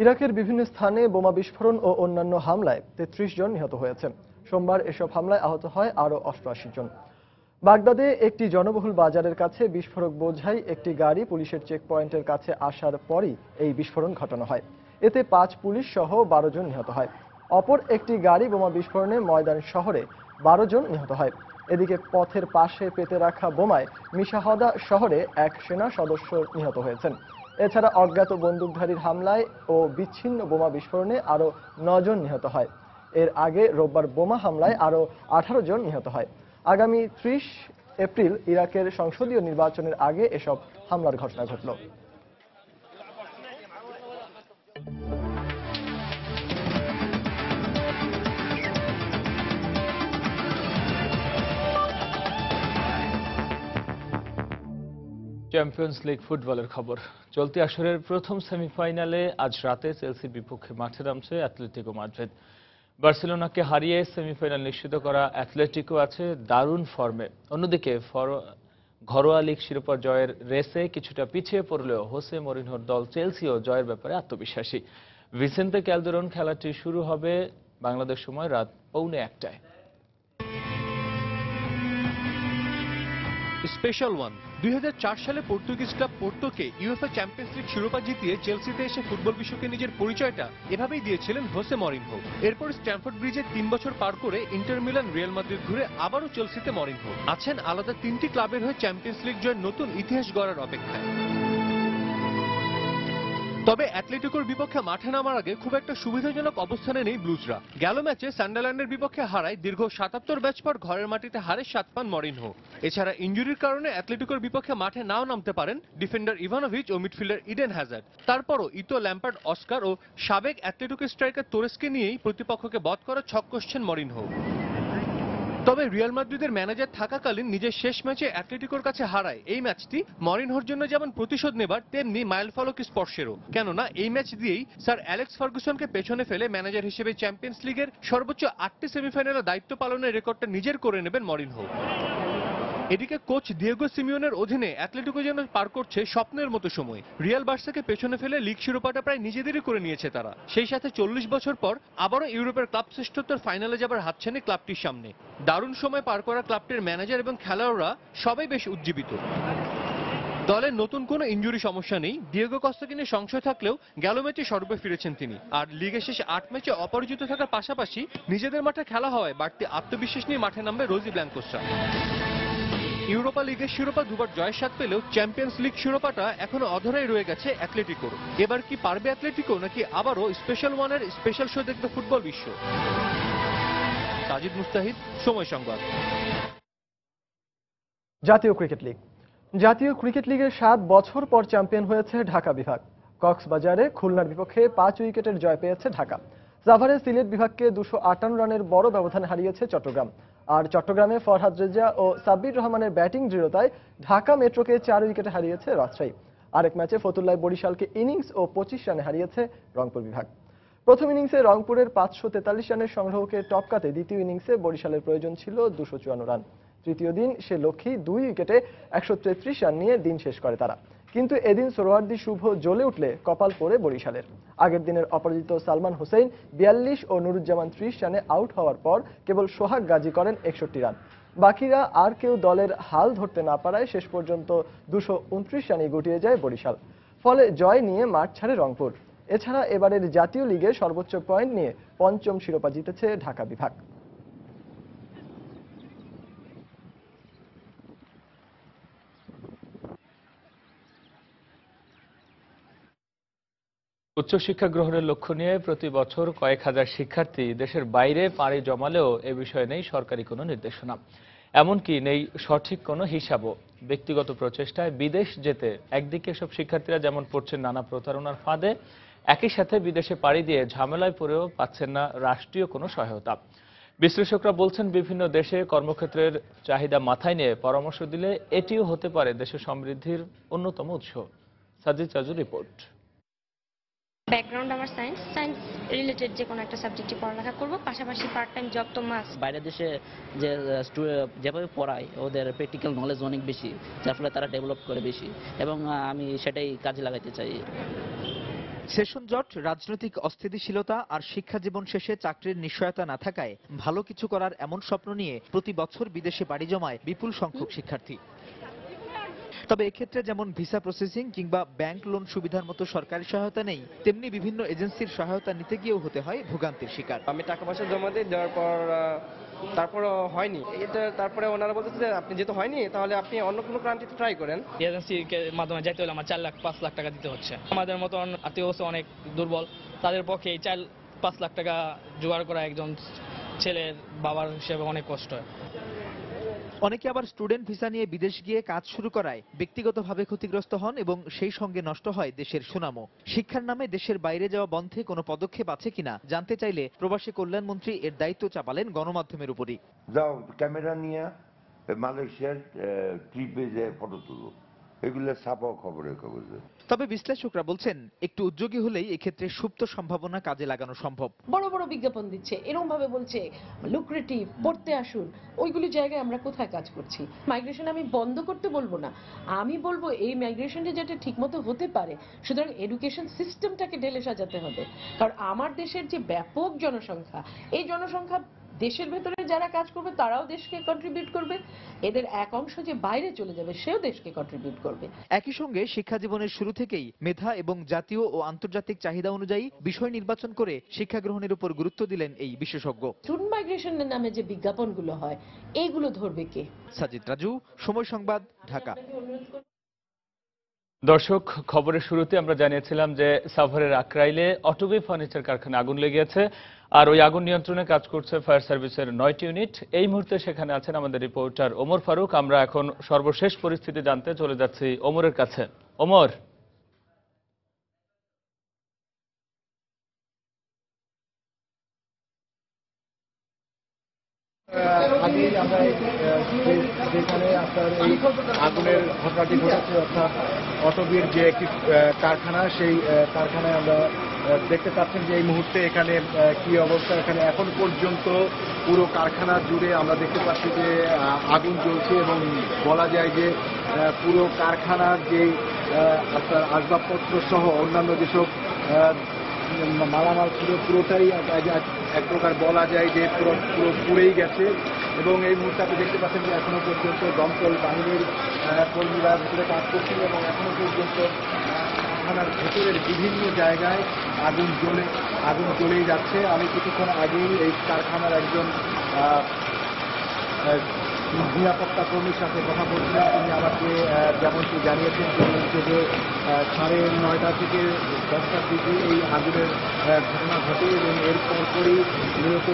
ইরাকের বিভিন্ন স্থানে বোমা বিস্ফোরণ ও অন্যান্য হামলায় 33 জন নিহত হয়েছে। সোমবার এসব হামলায় আহত হয় আরও 88 জন। বাগদাদে একটি জনবহুল বাজারের কাছে বিস্ফোরক বোঝাই একটি গাড়ি পুলিশের চেকপয়েন্টের কাছে আসার পরই এই বিস্ফোরণ ঘটানো হয়। এতে 5 পুলিশ সহ 12 জন নিহত হয়। অপর একটি গাড়ি বোমা বিস্ফোরণে ময়দান শহরে 12 জন নিহত হয়। এদিকে পথের পাশে পেতে রাখা বোমায় মিশাহদা শহরে এক সেনা সদস্য নিহত হয়েছেন। এছাড়া অজ্ঞাত বন্দুকধারীর হামলায় ও বিচ্ছিন্ন বোমা বিস্ফোরণে আরও 9 জন নিহত হয়। এর আগে রোববার বোমা হামলায় আরও 18 জন নিহত হয়। আগামী 30 এপ্রিল ইরাকের সংসদীয় নির্বাচনের আগে এসব হামলার ঘটনা ঘটল। চ্যাম্পিয়ন্স লিগ ফুটবলের খবর। চলতি আসরের প্রথম সেমিফাইনালে আজ রাতে চেলসির বিপক্ষে মাঠে নামছে অ্যাটলেটিকো মাদ্রিদ। বার্সেলোনাকে হারিয়ে সেমিফাইনাল নিশ্চিত করা অ্যাটলেটিকো আছে দারুণ ফর্মে। অন্যদিকে ঘরোয়া লীগ শিরোপা জয়ের রেসে কিছুটা পিছিয়ে পড়লেও হোসে মরিনহোর দল চেলসিও জয়ের ব্যাপারে আত্মবিশ্বাসী। ভিসেন্তে ক্যালদেরন খেলাটি শুরু হবে বাংলাদেশ সময় রাত 1:45। স্পেশাল ওয়ান 2004 সালে পর্তুগিজ ক্লাব পোর্টোকে ইউএফএ চ্যাম্পিয়ন্স লিগ শিরোপা জিতিয়ে চেলসিতে এসে ফুটবল বিশ্বকে নিজের পরিচয়টা এভাবেই দিয়েছিলেন হোসে মরিনহো। এরপর স্ট্যামফোর্ড ব্রিজে 3 বছর পার করে ইন্টার মিলান, রিয়াল মাদ্রিদ ঘুরে আবারও চেলসিতে মরিনহো আছেন আলাদা 3টি ক্লাবের হয়ে চ্যাম্পিয়ন্স লিগ জয়ের নতুন ইতিহাস গড়ার অপেক্ষায়। তবে অ্যাটলেটিকোর বিপক্ষে মাঠে নামার আগে খুব একটা সুবিধাজনক অবস্থানে নেই ব্লুজরা। গেল ম্যাচে সান্ডারল্যান্ডের বিপক্ষে হারায় দীর্ঘ 77 ম্যাচ পর ঘরের মাটিতে হারে 7 পান মরিনহো। এছাড়া ইনজুরির কারণে অ্যাটলেটিকোর বিপক্ষে মাঠে নাও নামতে পারেন ডিফেন্ডার ইভানোভিচ ও মিডফিল্ডার ইডেন হ্যাজার্ড। তারপরও ইতো, ল্যাম্পার্ড, অস্কার ও সাবেক অ্যাটলেটিকো স্ট্রাইকার তোরেসকে নিয়েই প্রতিপক্ষকে বধ করার ছক কষছেন মরিনহো। তবে রিয়াল মাদ্রিদের ম্যানেজার থাকাকালীন নিজের শেষ ম্যাচে অ্যাটলেটিকোর কাছে হারায় এই ম্যাচটি মরিনহোর জন্য যেমন প্রতিশোধ নেবার তেমনি মাইলফলক স্পর্শেরও। কেননা এই ম্যাচ দিয়েই স্যার অ্যালেক্স ফার্গুসনকে পেছনে ফেলে ম্যানেজার হিসেবে চ্যাম্পিয়ন্স লিগের সর্বোচ্চ 8টি সেমিফাইনালে দায়িত্ব পালনের রেকর্ডটা নিজের করে নেবেন মরিনহো। এদিকে কোচ দিয়েগো সিমিওনের অধীনে অ্যাটলেটিকো যেন পার করছে স্বপ্নের মতো সময়। রিয়াল বার্সাকে পেছনে ফেলে লিগ শিরোপাটা প্রায় নিজেদেরই করে নিয়েছে তারা। সেই সাথে 40 বছর পর আবারও ইউরোপের ক্লাব শ্রেষ্ঠত্বের ফাইনালে যাবার হাতছানি ক্লাবটির সামনে। দারুণ সময় পার করা ক্লাবটির ম্যানেজার এবং খেলোয়াড়রা সবাই বেশ উজ্জীবিত। দলের নতুন কোনো ইনজুরি সমস্যা নেই। ডিয়েগো কস্তাকে নিয়ে সংশয় থাকলেও গেল ম্যাচে সর্বে ফিরেছেন তিনি। আর লিগের শেষ 8 ম্যাচে অপরাজিত থাকার পাশাপাশি নিজেদের মাঠে খেলা হওয়ায় বাড়তি আত্মবিশ্বাস নিয়ে মাঠে নামবে রোজি ব্ল্যাঙ্কোসরা। ইউরোপা লিগের শিরোপা দুবার জয়ের স্বাদ পেলেও চ্যাম্পিয়ন্স লিগ শিরোপাটা এখনো অধরাই রয়ে গেছে অ্যাটলেটিকোর। এবার কি পারবে অ্যাটলেটিকো, নাকি আবারও স্পেশাল ওয়ানের স্পেশাল শো দেখবে ফুটবল বিশ্ব? সাজিদ মুস্তাহিদ, সময় সংবাদ। জাতীয় ক্রিকেট লিগ। জাতীয় ক্রিকেট লিগের 7 বছর পর চ্যাম্পিয়ন হয়েছে ঢাকা বিভাগ। কক্সবাজারে খুলনার বিপক্ষে 5 উইকেটের জয় পেয়েছে ঢাকা। জাভারে সিলেট বিভাগকে 258 রানের বড় ব্যবধানে হারিয়েছে চট্টগ্রাম। আর চট্টগ্রামে ফরহাদ রেজা ও সাব্বির রহমানের ব্যাটিং দৃঢ়তায় ঢাকা মেট্রোকে 4 উইকেটে হারিয়েছে রাজশাহী। আরেক ম্যাচে ফতুল্লায় বরিশালকে ইনিংস ও 25 রানে হারিয়েছে রংপুর বিভাগ। প্রথম ইনিংসে রংপুরের 543 রানের সংগ্রহকে টপকাতে দ্বিতীয় ইনিংসে বরিশালের প্রয়োজন ছিল 254 রান। তৃতীয় দিন সে লক্ষ্যেই 2 উইকেটে 133 রান নিয়ে দিন শেষ করে তারা। কিন্তু এদিন সোহরাওয়ার্দী শুভ জ্বলে উঠলে কপাল পড়ে বরিশালের। আগের দিনের অপরাজিত সালমান হোসেন 42 ও নুরুজ্জামান 30 রানে আউট হওয়ার পর কেবল সোহাগ গাজী করেন 61 রান। বাকিরা আর কেউ দলের হাল ধরতে না পারায় শেষ পর্যন্ত 229 রানে গুটিয়ে যায় বরিশাল। ফলে জয় নিয়ে মাঠ ছাড়ে রংপুর। এছাড়া এবারের জাতীয় লিগে সর্বোচ্চ পয়েন্ট নিয়ে 5ম শিরোপা জিতেছে ঢাকা বিভাগ। উচ্চশিক্ষা গ্রহণের লক্ষ্য নিয়ে প্রতি বছর কয়েক হাজার শিক্ষার্থী দেশের বাইরে পাড়ি জমালেও এ বিষয়ে নেই সরকারি কোনো নির্দেশনা, এমনকি নেই সঠিক কোনো হিসাবও। ব্যক্তিগত প্রচেষ্টায় বিদেশ যেতে একদিকে সব শিক্ষার্থীরা যেমন পড়ছেন নানা প্রতারণার ফাঁদে, একই সাথে বিদেশে পাড়ি দিয়ে ঝামেলায় পড়েও পাচ্ছেন না রাষ্ট্রীয় কোনো সহায়তা। বিশ্লেষকরা বলছেন বিভিন্ন দেশে কর্মক্ষেত্রের চাহিদা মাথায় নিয়ে পরামর্শ দিলে এটিও হতে পারে দেশের সমৃদ্ধির অন্যতম উৎস। সাজিদ চাজুর রিপোর্ট। ব্যাকগ্রাউন্ড আমার সায়েন্স রিলেটেড যে কোনো একটা সাবজেক্টে পড়ালেখা করব, পাশাপাশি পার্ট টাইম জব তো মাস্ট। বাইরের দেশে যে যেভাবে পড়ায় ওদের প্র্যাকটিক্যাল নলেজ অনেক বেশি, যার ফলে তারা ডেভেলপ করে বেশি, এবং আমি সেটাই কাজে লাগাতে চাই। সেশন জট, রাজনৈতিক অস্থিতিশীলতা আর শিক্ষা জীবন শেষে চাকরির নিশ্চয়তা না থাকায় ভালো কিছু করার এমন স্বপ্ন নিয়ে প্রতি বছর বিদেশে পাড়ি জমায় বিপুল সংখ্যক শিক্ষার্থী। তবে এক্ষেত্রে যেমন ভিসা প্রসেসিং কিংবা ব্যাংক লোন সুবিধার মতো সরকারি সহায়তা নেই, তেমনি বিভিন্ন এজেন্সির সহায়তা নিতে গিয়েও হতে হয় ভোগান্তির শিকার। আমি টাকা পয়সা জমা দিয়ে দেওয়ার পর তারপর হয়নি, এটা তারপরে ওনারা বলতেছে যে আপনি যেহেতু হয়নি তাহলে আপনি অন্য কোনো ক্রান্তিতে ট্রাই করেন। এজেন্সির মাধ্যমে যাইতে হলে আমার 4 লাখ 5 লাখ টাকা দিতে হচ্ছে। আমাদের মতন আত্মীয় অবস্থা অনেক দুর্বল, তাদের পক্ষে এই 4-5 লাখ টাকা জোগাড় করা একজন ছেলের বাবার হিসেবে অনেক কষ্ট হয়। অনেকে আবার স্টুডেন্ট ভিসা নিয়ে বিদেশ গিয়ে কাজ শুরু করায় ব্যক্তিগতভাবে ক্ষতিগ্রস্ত হন এবং সেই সঙ্গে নষ্ট হয় দেশের সুনামও। শিক্ষার নামে দেশের বাইরে যাওয়া বন্ধে কোনো পদক্ষেপ আছে কিনা জানতে চাইলে প্রবাসী কল্যাণমন্ত্রী এর দায়িত্ব চাপালেন গণমাধ্যমের উপরই। যাও ক্যামেরা নিয়ে মালয়েশিয়ার ট্রিপে যে ফটো তুলো, এগুলো ছাপাও খবরের কাগজে। তবে বিশ্লেষকরা বলছেন একটু উদ্যোগী হলেই এক্ষেত্রে সুপ্ত সম্ভাবনা কাজে লাগানো সম্ভব। বড় বড় বিজ্ঞাপন দিচ্ছে, এরকম ভাবে বলছে লুক্রেটিভ, পড়তে আসুন, ওইগুলি জায়গায় আমরা কোথায় কাজ করছি? মাইগ্রেশন আমি বন্ধ করতে বলবো না, আমি বলবো এই মাইগ্রেশনটা যাতে ঠিকমতো হতে পারে, সুতরাং এডুকেশন সিস্টেমটাকে ঢেলে সাজাতে হবে। কারণ আমার দেশের যে ব্যাপক জনসংখ্যা, এই জনসংখ্যা দেশের ভেতরে যারা কাজ করবে তারাও দেশকে কন্ট্রিবিউট করবে, এদের এক অংশ যে বাইরে চলে যাবে সেও দেশকে কন্ট্রিবিউট করবে। একই সঙ্গে শিক্ষা জীবনের শুরু থেকেই মেধা এবং জাতীয় ও আন্তর্জাতিক চাহিদা অনুযায়ী বিষয় নির্বাচন করে শিক্ষা গ্রহণের উপর গুরুত্ব দিলেন এই বিশেষজ্ঞ। স্টুডেন্ট মাইগ্রেশনের নামে যে বিজ্ঞাপনগুলো হয় এইগুলো ধরবে কে? সাজিদ রাজু, সময় সংবাদ, ঢাকা। দর্শক, খবরের শুরুতে আমরা জানিয়েছিলাম যে সাভারের আক্রাইলে অটোবি ফার্নিচার কারখানায় আগুন লেগেছে, আর ওই আগুন নিয়ন্ত্রণে কাজ করছে ফায়ার সার্ভিসের 9টি ইউনিট। এই মুহূর্তে সেখানে আছেন আমাদের রিপোর্টার ওমর ফারুক। আমরা এখন সর্বশেষ পরিস্থিতি জানতে চলে যাচ্ছি ওমরের কাছে। ওমর, আগে আমরা যেখানে আপনার এই আগুনের ঘটনাটি ঘটেছে, অর্থাৎ অটোবির যে একটি কারখানা, সেই কারখানায় আমরা দেখতে পাচ্ছেন যে এই মুহূর্তে এখানে কি অবস্থা। এখানে এখন পর্যন্ত পুরো কারখানা জুড়ে আমরা দেখতে পাচ্ছি যে আগুন জ্বলছে এবং বলা যায় যে পুরো কারখানার যে আপনার আসবাবপত্র সহ অন্যান্য যেসব মালামাল ছিল পুরোটাই এক প্রকার বলা যায় যে পুরো পুড়েই গেছে। এবং এই মুহূর্তে আপনি দেখতে পাচ্ছেন যে এখনো পর্যন্ত দমকল বাহিনীর কর্মীরা ভিতরে কাজ করছিল এবং এখনো পর্যন্ত কারখানার ভেতরের বিভিন্ন জায়গায় আগুন জ্বলেই যাচ্ছে। আমি কিছুক্ষণ আগেই এই কারখানার একজন নিরাপত্তা কর্মীর সাথে কথা বলছিলাম। তিনি আমাকে যেমনটি জানিয়েছেন যে 9:30 থেকে 10টার দিকে এই আগুনের ঘটনা ঘটে এবং এর পরপরই মূলত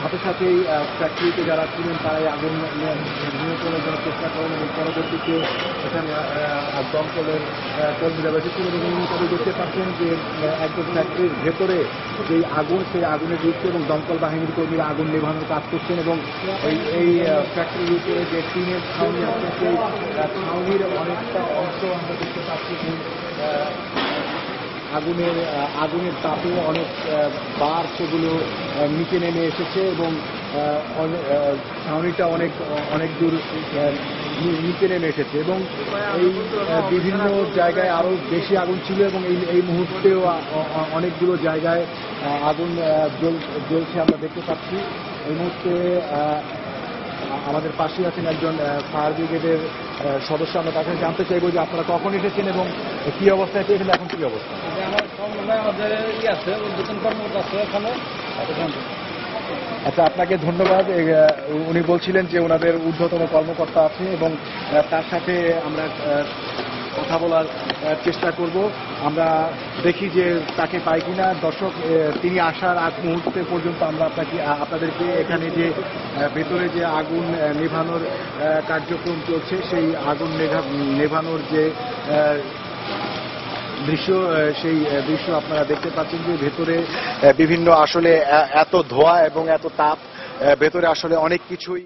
সাথে সাথেই ফ্যাক্টরিতে যারা ছিলেন তারাই আগুন নিয়ন্ত্রণের জন্য চেষ্টা করেন এবং পরবর্তীতে এখানে দমকলের কর্মীরা এসেছিলেন। এবং তবে দেখতে পাচ্ছেন যে একদম ফ্যাক্টরির ভেতরে যেই আগুন, সেই আগুনে ঢুকছে এবং দমকল বাহিনীর কর্মীরা আগুন নেভানোর কাজ করছেন। এবং এই ফ্যাক্টরির উপরে যে টিনের ছাউনি আছে, সেই ছাউনির অনেকটা অংশ আমরা দেখতে পাচ্ছি যে আগুনের তাপে অনেক বার সেগুলো নিচে নেমে এসেছে এবং ছাউনিটা অনেক দূর নিচে নেমে এসেছে। এবং এই বিভিন্ন জায়গায় আরো বেশি আগুন ছিল এবং এই মুহূর্তেও অনেকগুলো জায়গায় আগুন জ্বলছে আমরা দেখতে পাচ্ছি। এই মুহূর্তে আমাদের পাশে আছেন একজন ফায়ার ব্রিগেডের সদস্য। আমরা তাকে জানতে চাইবো যে আপনারা কখন এসেছেন এবং কি অবস্থায় এসেছেন, এখন কি অবস্থা? আচ্ছা, আপনাকে ধন্যবাদ। উনি বলছিলেন যে ওনাদের ঊর্ধ্বতন কর্মকর্তা আছে এবং তার সাথে আমরা কথা বলার চেষ্টা করব। আমরা দেখি যে তাকে পাই কিনা। দর্শক, তিনি আসার আগ মুহূর্তে পর্যন্ত আমরা আপনাদেরকে এখানে যে ভেতরে যে আগুন নেভানোর কার্যক্রম চলছে, সেই আগুন নেভানোর যে দৃশ্য, সেই দৃশ্য আপনারা দেখতে পাচ্ছেন যে ভেতরে বিভিন্ন আসলে এত ধোঁয়া এবং এত তাপ, ভেতরে আসলে অনেক কিছুই